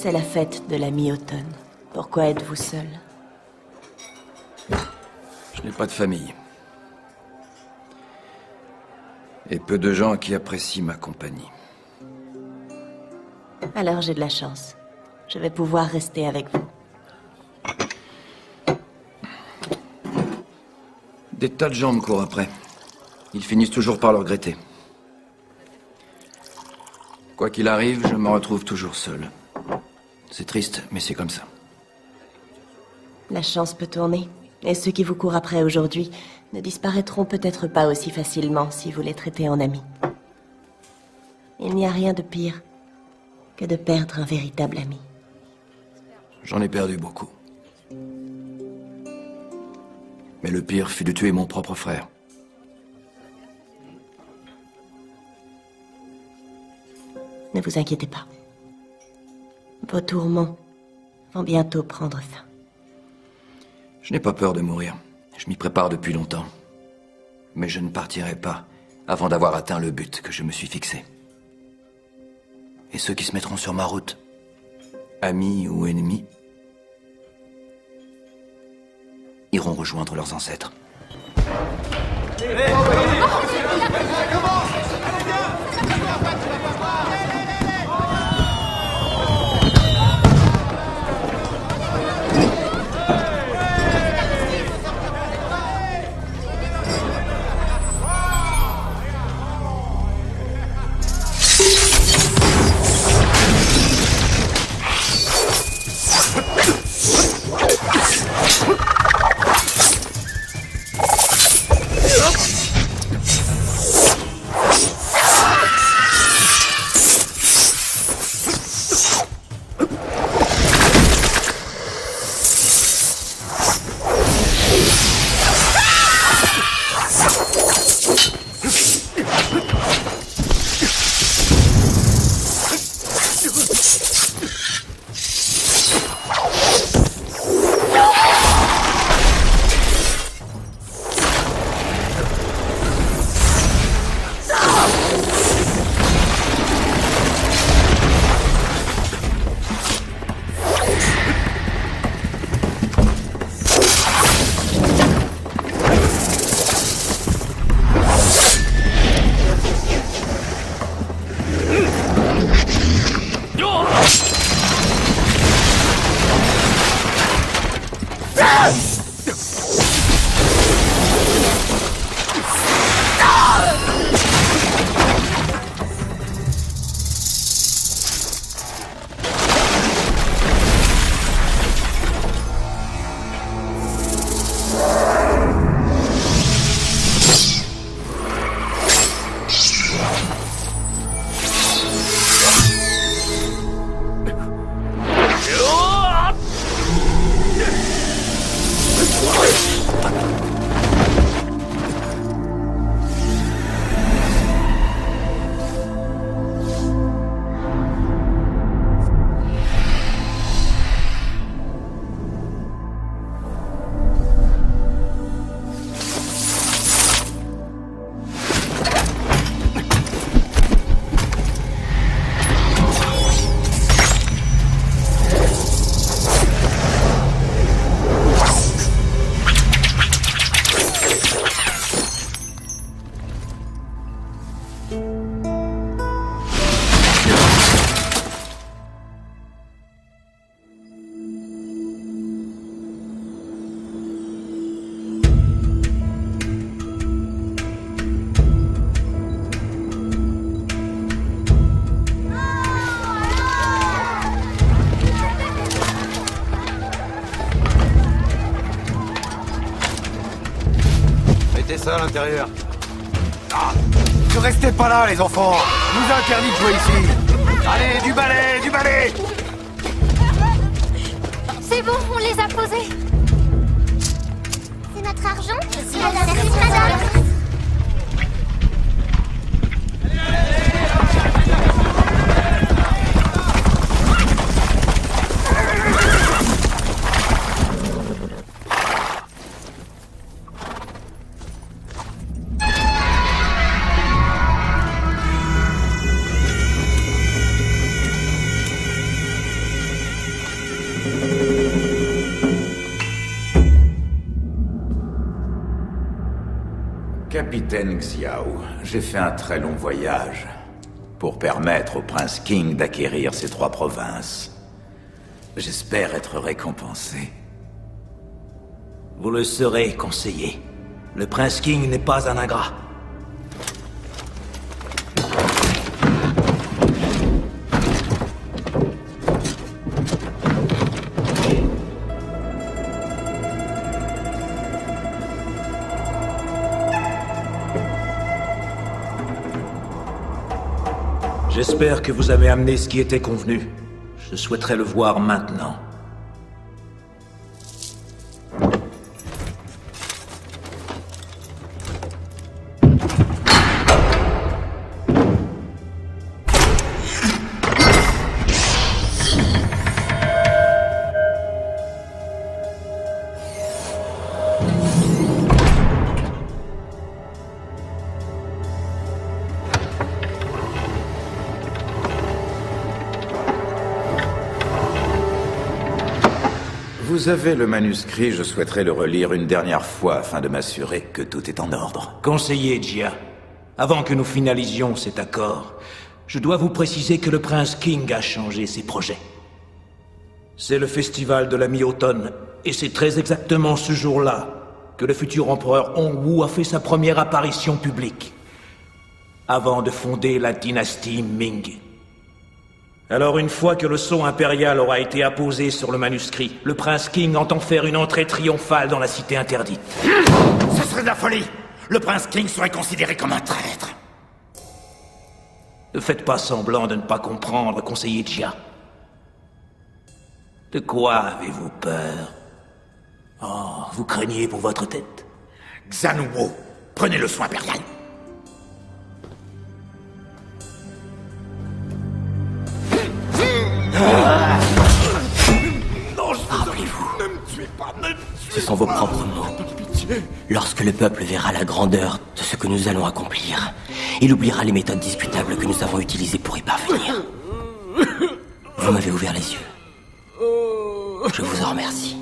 C'est la fête de la mi-automne. Pourquoi êtes-vous seul? Je n'ai pas de famille. Et peu de gens qui apprécient ma compagnie. Alors j'ai de la chance. Je vais pouvoir rester avec vous. Des tas de gens me courent après. Ils finissent toujours par le regretter. Quoi qu'il arrive, je me retrouve toujours seul. C'est triste, mais c'est comme ça. La chance peut tourner. Et ceux qui vous courent après aujourd'hui ne disparaîtront peut-être pas aussi facilement si vous les traitez en amis. Il n'y a rien de pire que de perdre un véritable ami. J'en ai perdu beaucoup. Mais le pire fut de tuer mon propre frère. Ne vous inquiétez pas. Vos tourments vont bientôt prendre fin. Je n'ai pas peur de mourir. Je m'y prépare depuis longtemps. Mais je ne partirai pas avant d'avoir atteint le but que je me suis fixé. Et ceux qui se mettront sur ma route, amis ou ennemis, iront rejoindre leurs ancêtres. Ça à l'intérieur. Ah, ne restez pas là, les enfants. Je vous interdit de jouer ici. Allez, du balai, du balai. C'est bon, on les a posés. C'est notre argent. Merci, madame. Capitaine Xiao, j'ai fait un très long voyage pour permettre au prince King d'acquérir ces 3 provinces. J'espère être récompensé. Vous le serez, conseiller. Le prince King n'est pas un ingrat. J'espère que vous avez amené ce qui était convenu. Je souhaiterais le voir maintenant. Vous avez le manuscrit, je souhaiterais le relire une dernière fois afin de m'assurer que tout est en ordre. Conseiller Jia, avant que nous finalisions cet accord, je dois vous préciser que le prince King a changé ses projets. C'est le festival de la mi-automne, et c'est très exactement ce jour-là que le futur empereur Hongwu a fait sa première apparition publique, avant de fonder la dynastie Ming. Alors une fois que le sceau impérial aura été apposé sur le manuscrit, le prince King entend faire une entrée triomphale dans la cité interdite. Ce serait de la folie! Le prince King serait considéré comme un traître! Ne faites pas semblant de ne pas comprendre, conseiller Jia. De quoi avez-vous peur? Oh, vous craignez pour votre tête? Xanwu, prenez le soin impérial. Rappelez-vous, ce sont vos propres mots. Lorsque le peuple verra la grandeur de ce que nous allons accomplir, il oubliera les méthodes discutables que nous avons utilisées pour y parvenir. Vous m'avez ouvert les yeux. Je vous en remercie.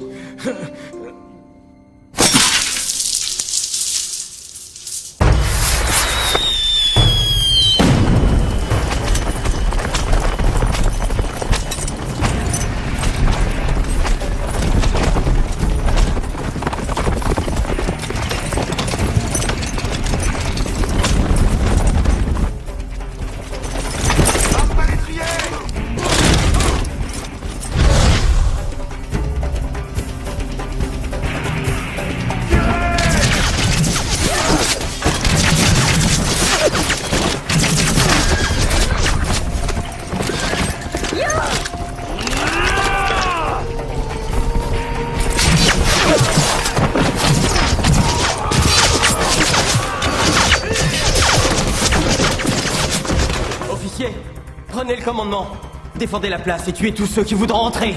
Prenez le commandement. Défendez la place et tuez tous ceux qui voudront entrer.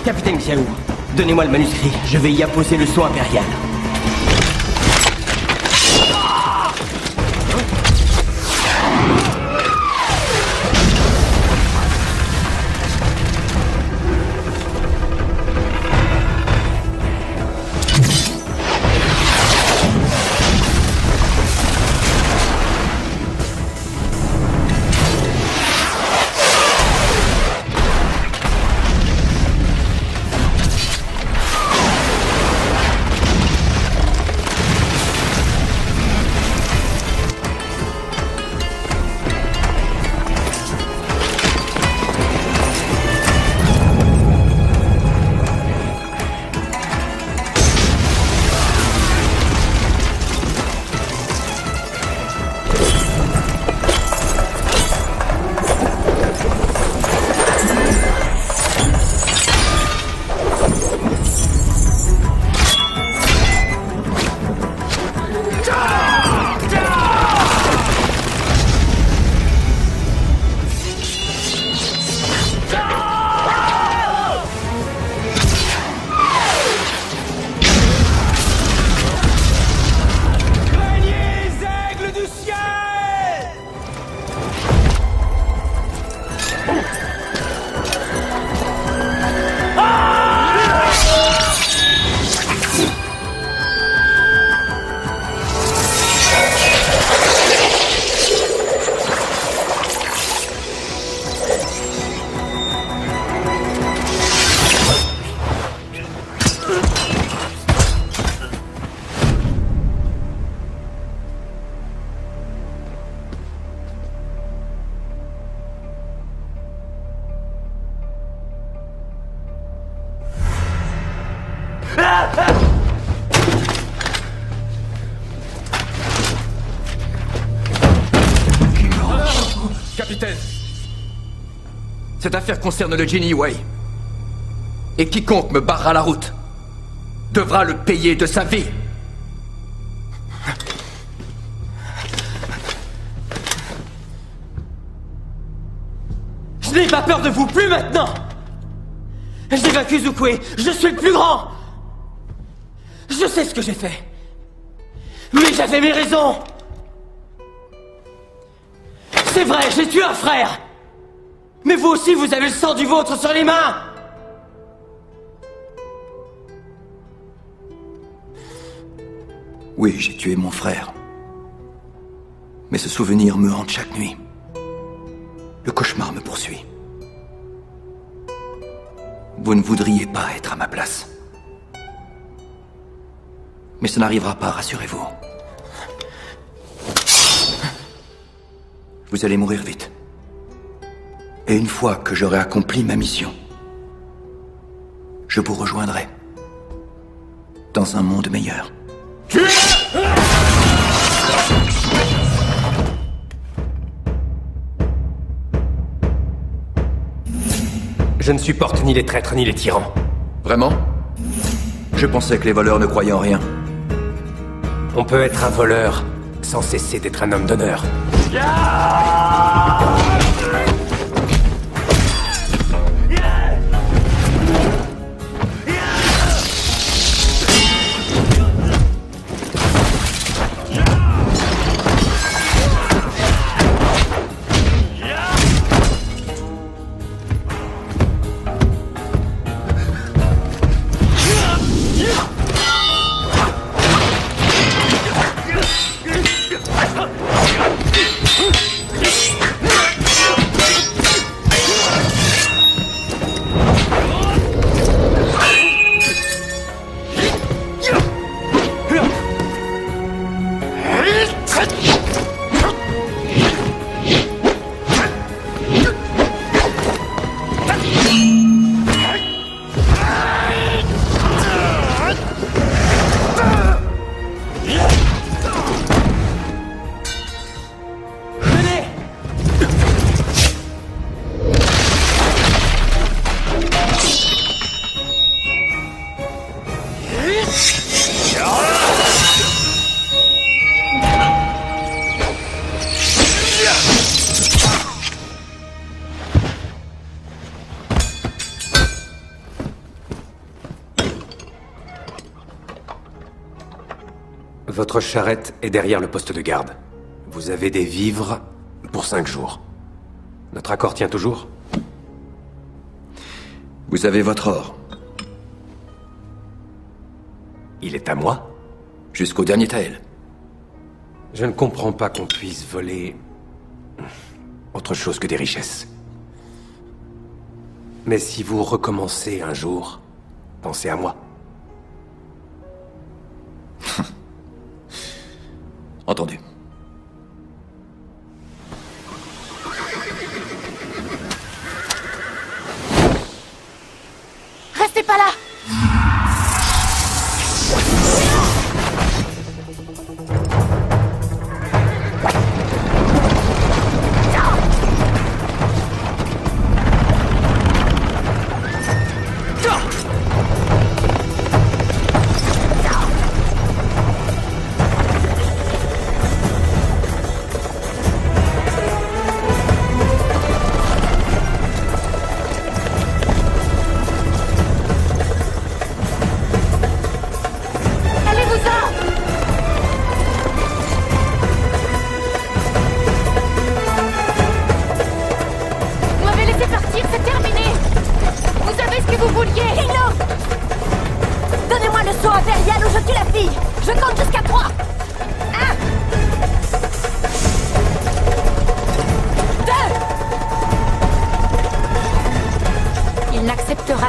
Capitaine Xiao, donnez-moi le manuscrit. Je vais y apposer le sceau impérial. Capitaine, cette affaire concerne le Genie Way. Et quiconque me barrera la route devra le payer de sa vie. Je n'ai pas peur de vous, plus maintenant. J'ai vaincu Zukwe, je suis le plus grand. Je sais ce que j'ai fait. Mais j'avais mes raisons. C'est vrai, j'ai tué un frère. Mais vous aussi, vous avez le sang du vôtre sur les mains. Oui, j'ai tué mon frère. Mais ce souvenir me hante chaque nuit. Le cauchemar me poursuit. Vous ne voudriez pas être à ma place. Mais ça n'arrivera pas, rassurez-vous. Vous allez mourir vite. Et une fois que j'aurai accompli ma mission, je vous rejoindrai. Dans un monde meilleur. Je ne supporte ni les traîtres ni les tyrans. Vraiment? Je pensais que les voleurs ne croyaient en rien. On peut être un voleur sans cesser d'être un homme d'honneur. Votre charrette est derrière le poste de garde. Vous avez des vivres pour 5 jours. Notre accord tient toujours? Vous avez votre or. Il est à moi? Jusqu'au dernier Taël. Je ne comprends pas qu'on puisse voler autre chose que des richesses. Mais si vous recommencez un jour, pensez à moi. Entendu. Restez pas là!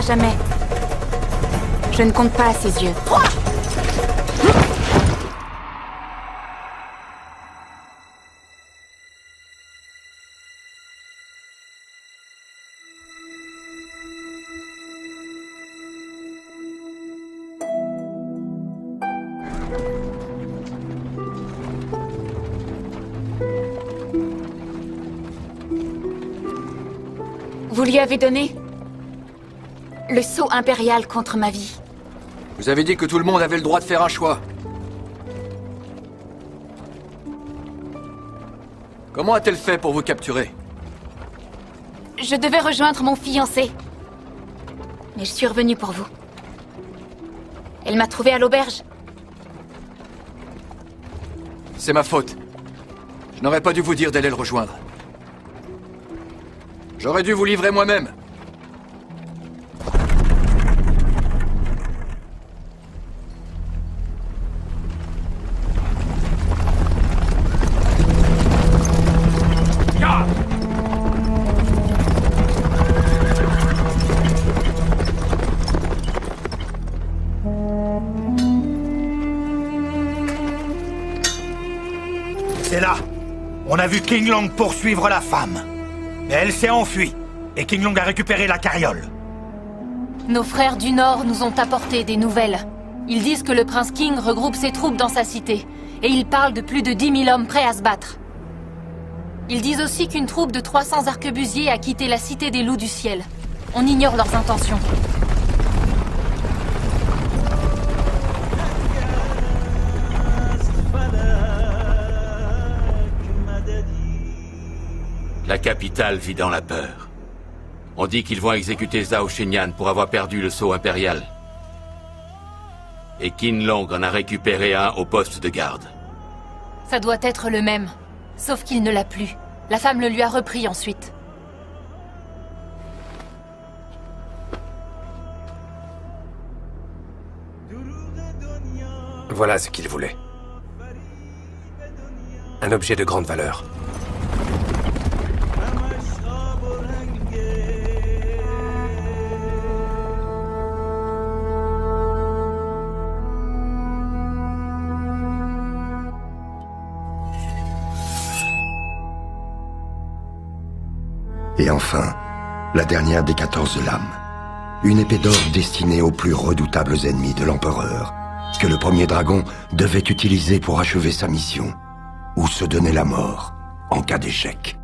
Jamais. Je ne compte pas à ses yeux. 3! Vous lui avez donné le sceau impérial contre ma vie. Vous avez dit que tout le monde avait le droit de faire un choix. Comment a-t-elle fait pour vous capturer? Je devais rejoindre mon fiancé. Mais je suis revenue pour vous. Elle m'a trouvée à l'auberge. C'est ma faute. Je n'aurais pas dû vous dire d'aller le rejoindre. J'aurais dû vous livrer moi-même. C'est là. On a vu King Long poursuivre la femme. Mais elle s'est enfuie. Et King Long a récupéré la carriole. Nos frères du Nord nous ont apporté des nouvelles. Ils disent que le prince King regroupe ses troupes dans sa cité. Et ils parlent de plus de 10 000 hommes prêts à se battre. Ils disent aussi qu'une troupe de 300 arquebusiers a quitté la cité des loups du ciel. On ignore leurs intentions. La capitale vit dans la peur. On dit qu'ils vont exécuter Zhao Shenyan pour avoir perdu le sceau impérial. Et King Long en a récupéré un au poste de garde. Ça doit être le même. Sauf qu'il ne l'a plus. La femme le lui a repris ensuite. Voilà ce qu'il voulait. Un objet de grande valeur. Et enfin, la dernière des 14 lames. Une épée d'or destinée aux plus redoutables ennemis de l'Empereur, que le premier dragon devait utiliser pour achever sa mission, ou se donner la mort en cas d'échec.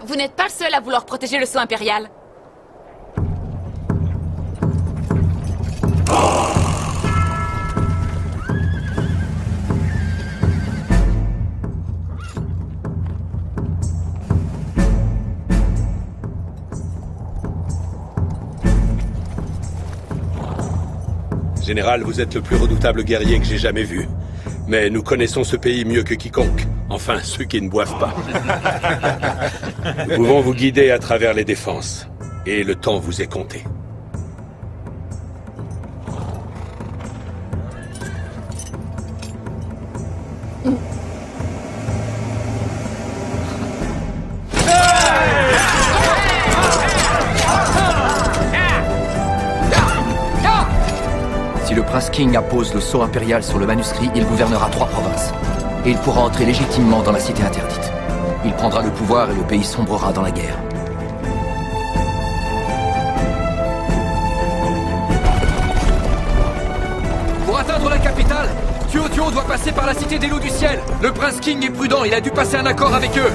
Vous n'êtes pas le seul à vouloir protéger le sceau impérial. Général, vous êtes le plus redoutable guerrier que j'ai jamais vu. Mais nous connaissons ce pays mieux que quiconque. Enfin, ceux qui ne boivent pas. Nous pouvons vous guider à travers les défenses. Et le temps vous est compté. Si le prince King appose le sceau impérial sur le manuscrit, il gouvernera 3 provinces. Et il pourra entrer légitimement dans la cité interdite. Il prendra le pouvoir et le pays sombrera dans la guerre. Pour atteindre la capitale, Tuo doit passer par la cité des loups du ciel. Le prince King est prudent, il a dû passer un accord avec eux.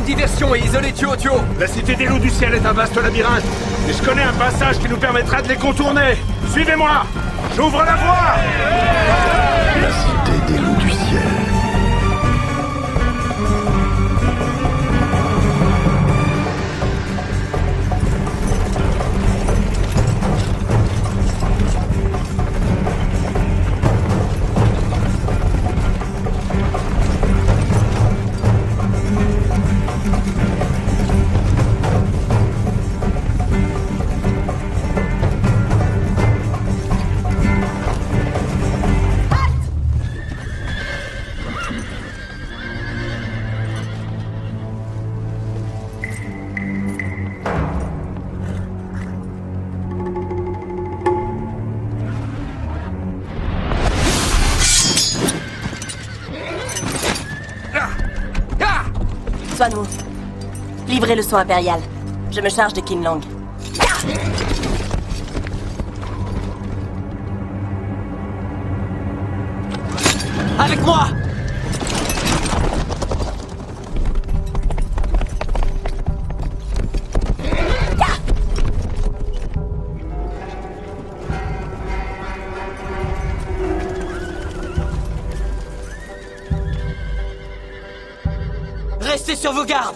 Diversion et isoler Tuo. La cité des loups du ciel est un vaste labyrinthe. Et je connais un passage qui nous permettra de les contourner. Suivez-moi. J'ouvre la voie. La cité des loups du ciel. Sois-nous. Livrez le son impérial. Je me charge de King Long. Avec moi! Restez sur vos gardes!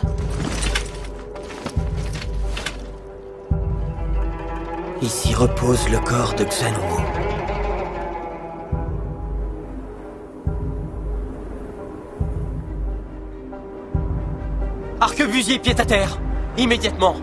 Ici repose le corps de Xanwu. Arquebusier pied à terre, immédiatement.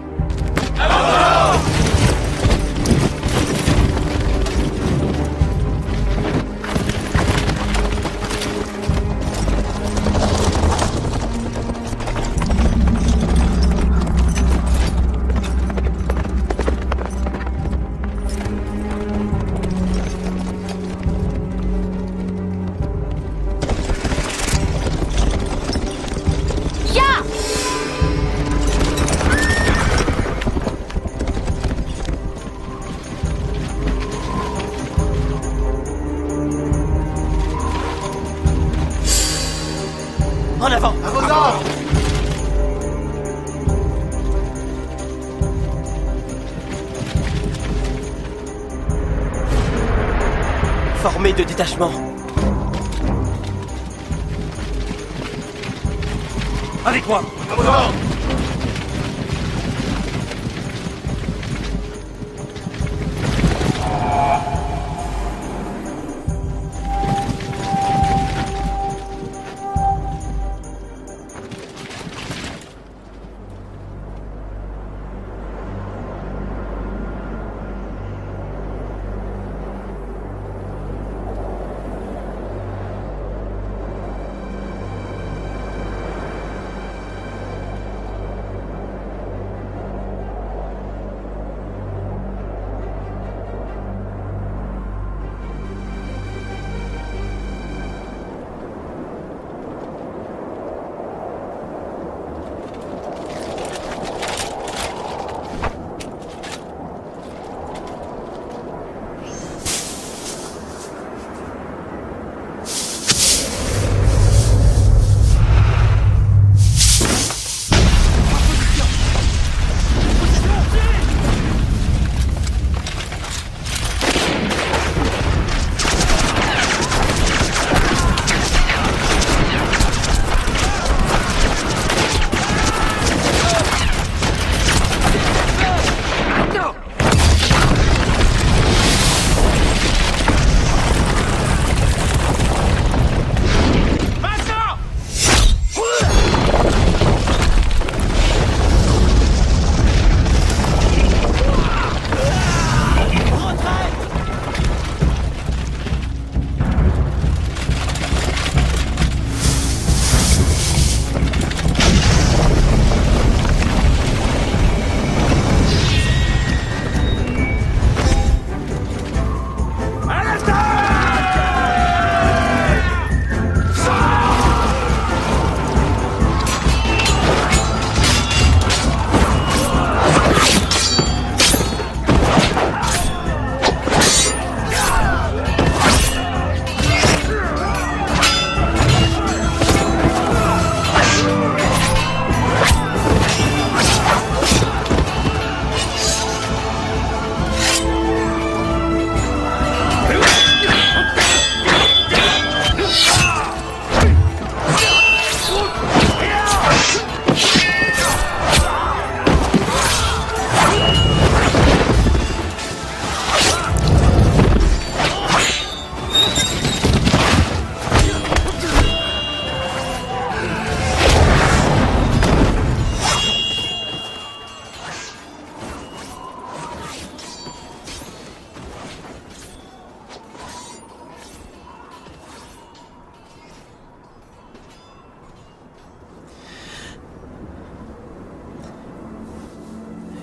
En avant! À vos ordres! Formé de détachement. Avec moi! À vos ordres!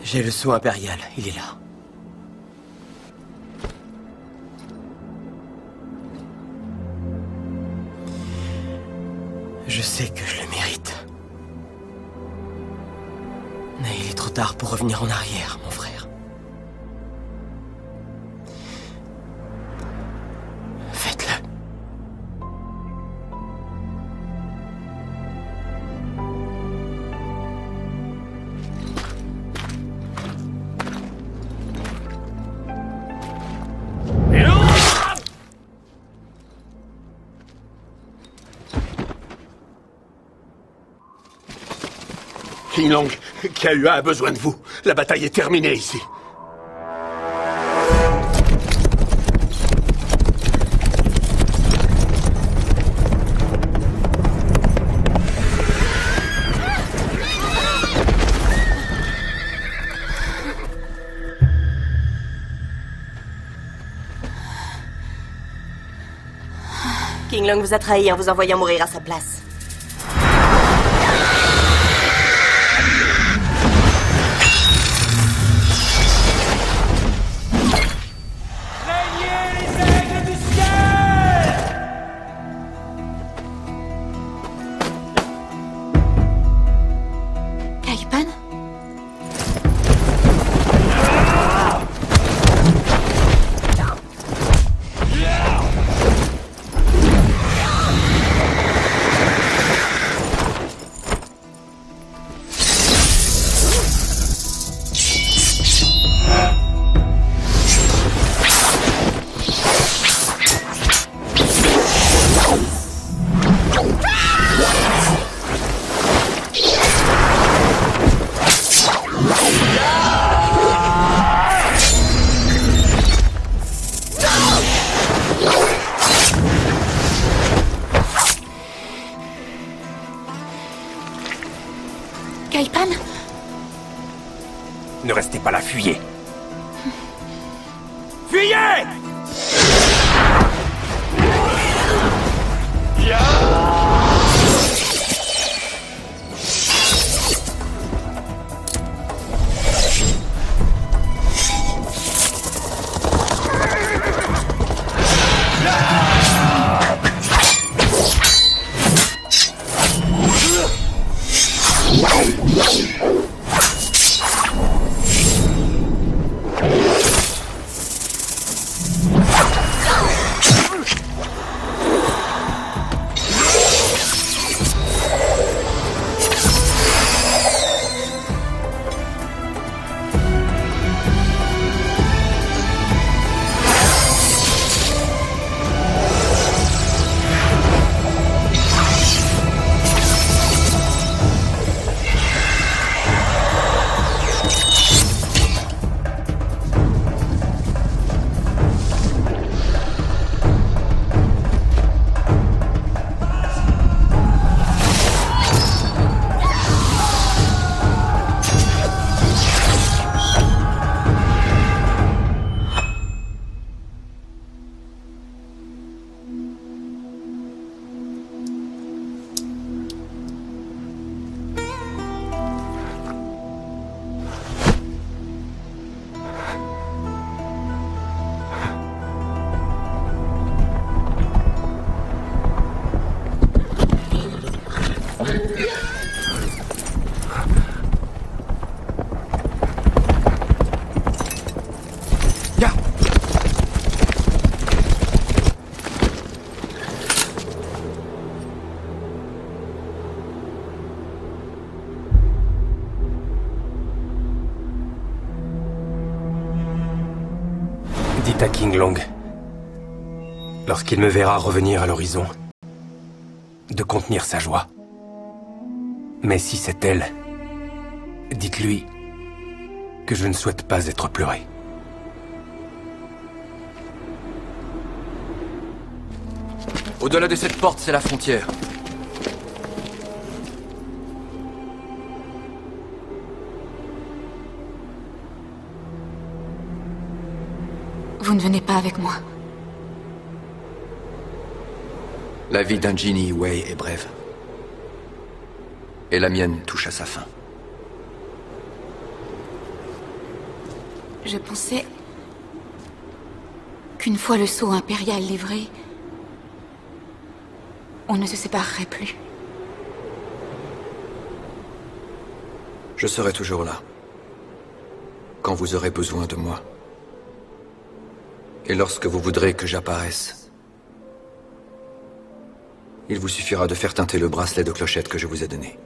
J'ai le sceau impérial, il est là. Je sais que je le mérite. Mais il est trop tard pour revenir en arrière, mon frère. Faites-le. King Long, KUA a besoin de vous. La bataille est terminée ici. King Long vous a trahi en vous envoyant mourir à sa place. Caipan? Caipan? Ne restez pas là, fuyez. Fuyez! Dites à King Long, lorsqu'il me verra revenir à l'horizon, de contenir sa joie. Mais si c'est elle, dites-lui que je ne souhaite pas être pleuré. Au-delà de cette porte, c'est la frontière. Vous ne venez pas avec moi. La vie d'un Genie Wei est brève. Et la mienne touche à sa fin. Je pensais qu'une fois le sceau impérial livré, on ne se séparerait plus. Je serai toujours là. Quand vous aurez besoin de moi. Et lorsque vous voudrez que j'apparaisse, il vous suffira de faire teinter le bracelet de clochette que je vous ai donné.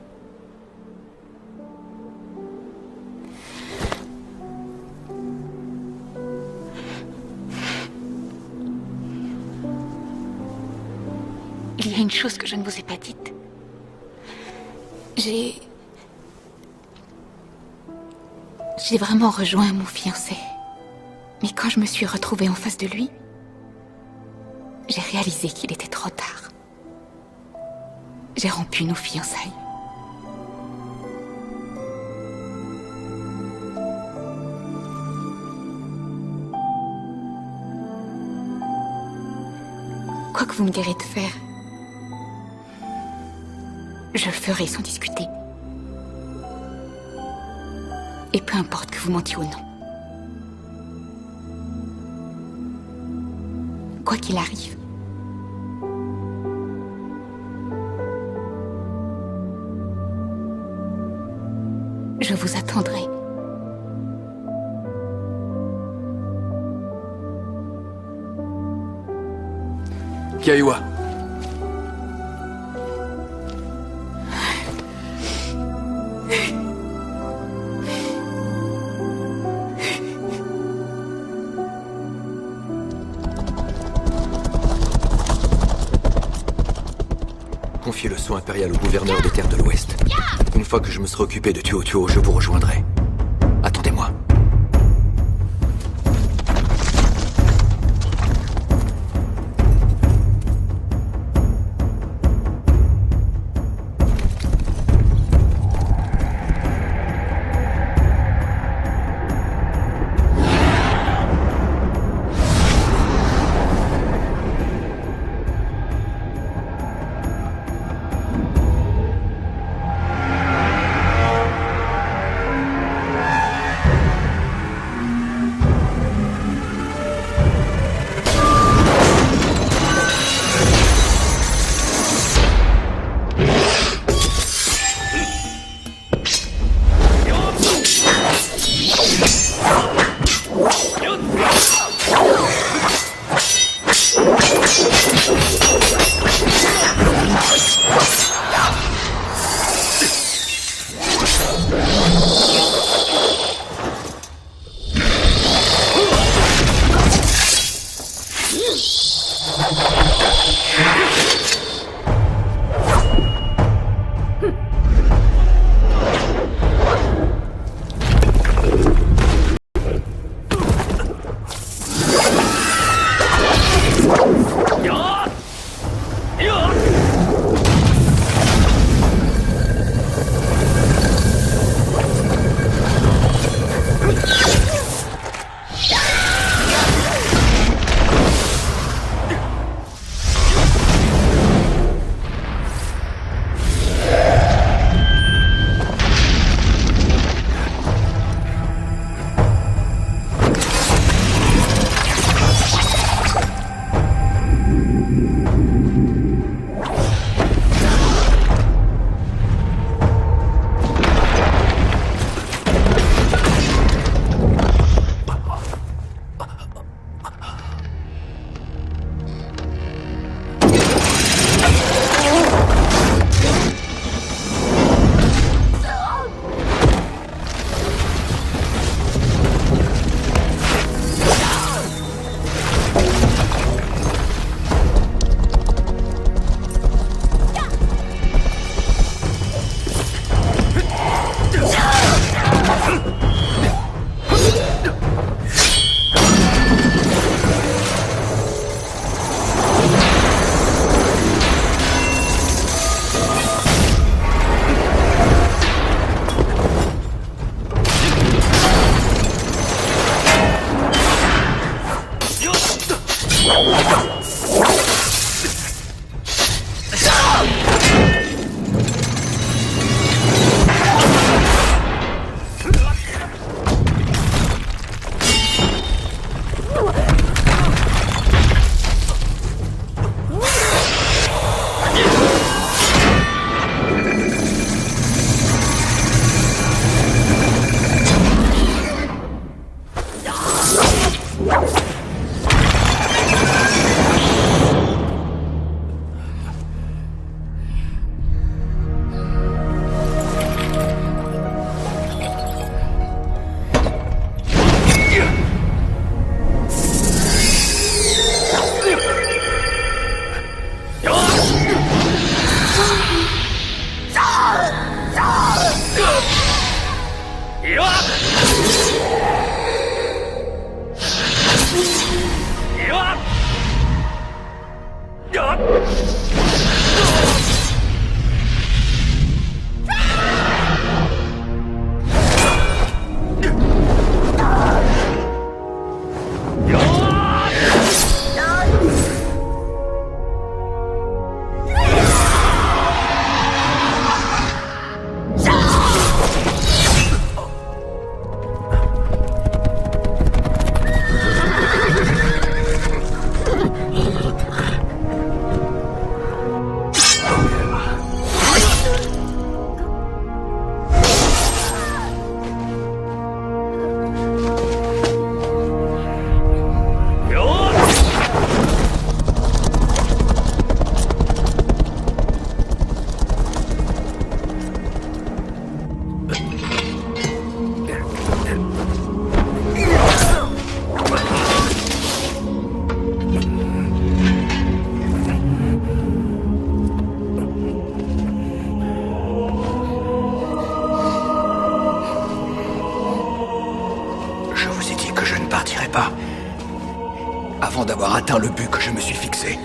Il y a une chose que je ne vous ai pas dite. J'ai vraiment rejoint mon fiancé. Mais quand je me suis retrouvée en face de lui, j'ai réalisé qu'il était trop tard. J'ai rompu nos fiançailles. Quoi que vous me direz de faire, je le ferai sans discuter. Et peu importe que vous mentiez ou non. Quoi qu'il arrive. Je vous attendrai. Kaiwa. Confiez le soin impérial au gouverneur des terres de l'Ouest. Une fois que je me serai occupé de Tuo Tuo, je vous rejoindrai. Attendez-moi. pas avant d'avoir atteint le but que je me suis fixé.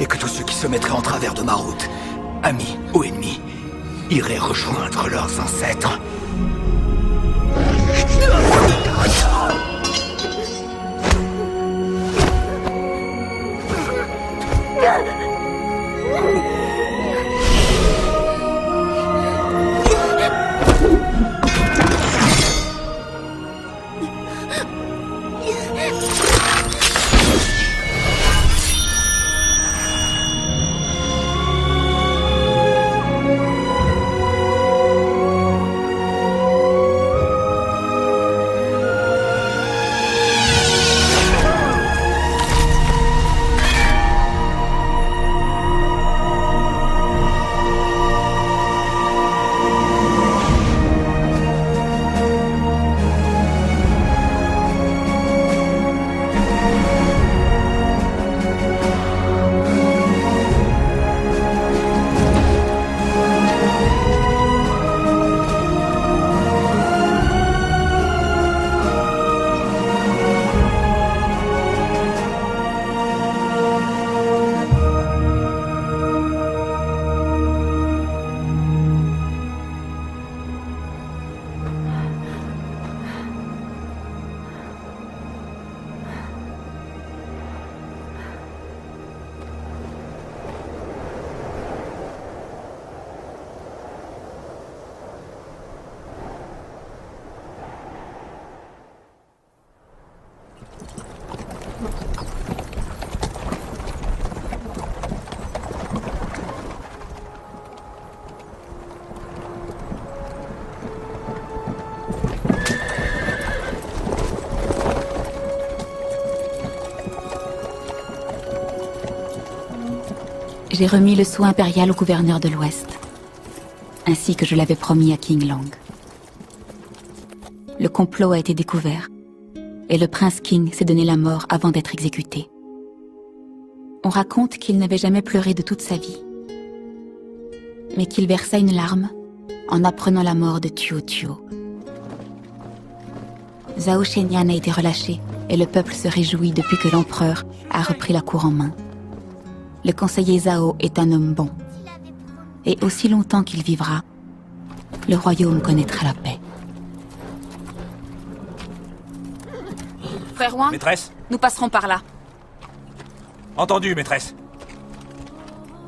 Et que tous ceux qui se mettraient en travers de ma route, amis ou ennemis, iraient rejoindre leurs ancêtres. J'ai remis le sceau impérial au gouverneur de l'Ouest, ainsi que je l'avais promis à King Long. Le complot a été découvert, et le prince King s'est donné la mort avant d'être exécuté. On raconte qu'il n'avait jamais pleuré de toute sa vie, mais qu'il versa une larme en apprenant la mort de Tuo Tuo. Zhao Shenyan a été relâché, et le peuple se réjouit depuis que l'empereur a repris la cour en main. Le conseiller Zhao est un homme bon. Et aussi longtemps qu'il vivra, le royaume connaîtra la paix. Frère Wang, maîtresse, nous passerons par là. Entendu, maîtresse.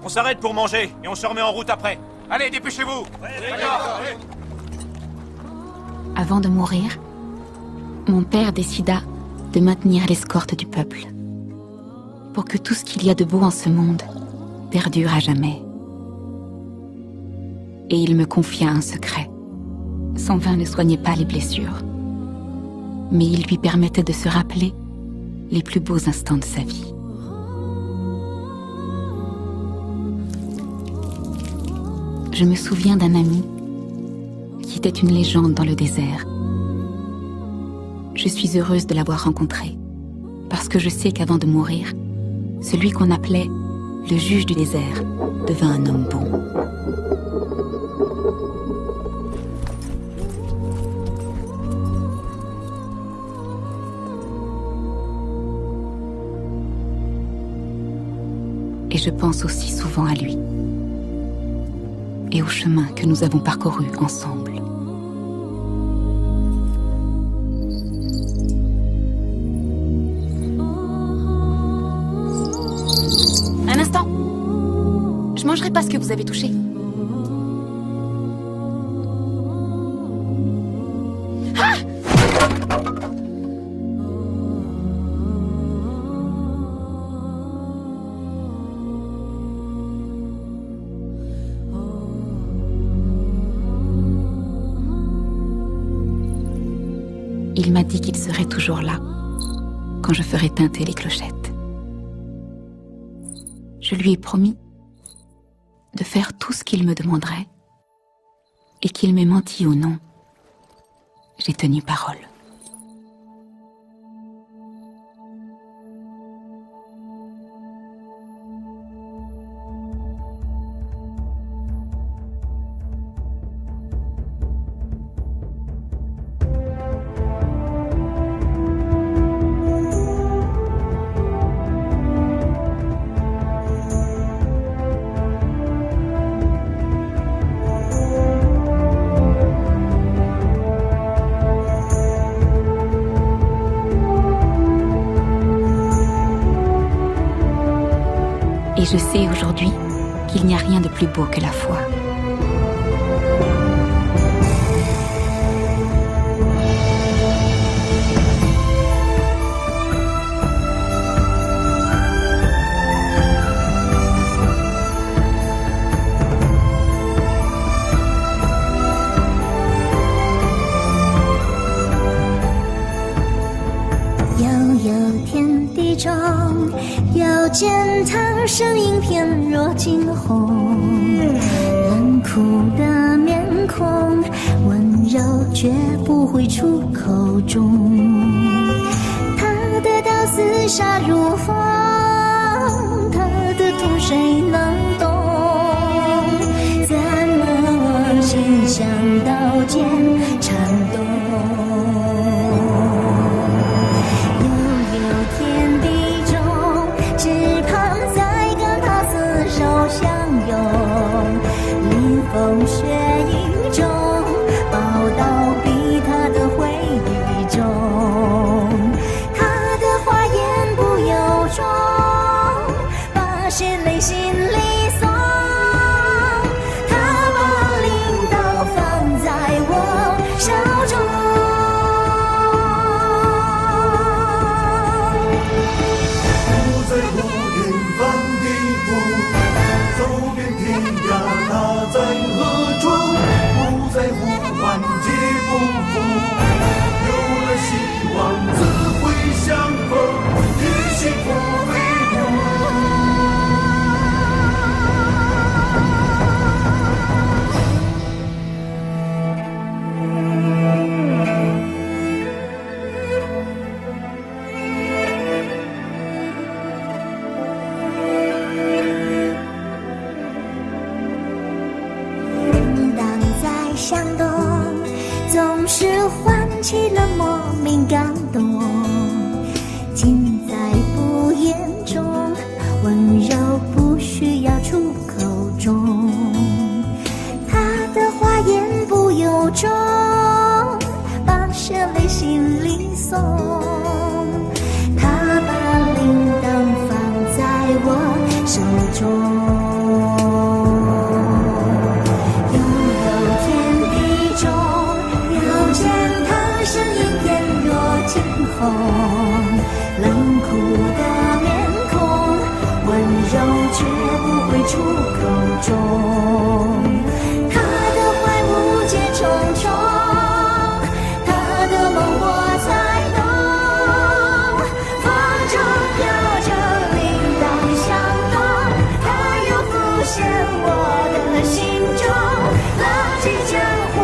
On s'arrête pour manger et on se remet en route après. Allez, dépêchez-vous. Avant de mourir, mon père décida de maintenir l'escorte du peuple, pour que tout ce qu'il y a de beau en ce monde perdure à jamais. Et il me confia un secret. Son vin ne soignait pas les blessures, mais il lui permettait de se rappeler les plus beaux instants de sa vie. Je me souviens d'un ami qui était une légende dans le désert. Je suis heureuse de l'avoir rencontré, parce que je sais qu'avant de mourir, celui qu'on appelait le juge du désert devint un homme bon. Et je pense aussi souvent à lui et au chemin que nous avons parcouru ensemble. Un instant. Je mangerai pas ce que vous avez touché. Ah! Il m'a dit qu'il serait toujours là quand je ferai tinter les clochettes. Je lui ai promis de faire tout ce qu'il me demanderait, et qu'il m'ait menti ou non, j'ai tenu parole. je sais aujourd'hui qu'il n'y a rien de plus beau que la foi.又见他身影翩若惊鸿，冷酷的面孔，温柔绝不会出口中。他的刀厮杀如风，他的痛谁能懂？怎么心像刀剑颤动？风雪影中，报道比他的回忆中，他的花言不由衷，把血泪心里送。他把领导放在我手中，不在乎远方的路，走遍天涯他在何处？不在乎万劫不复，有了希望自会相逢，与幸福为向东，总是唤起了莫名感动，尽在不言中，温柔不需要出口中，他的话言不由衷，把血泪心里送，他把铃铛放在我手中。身影翩若惊鸿，冷酷的面孔，温柔绝不会出口中。他的怀无解重重，他的梦我才懂。风中飘着铃铛响动，他又浮现我的心中。浪迹江湖。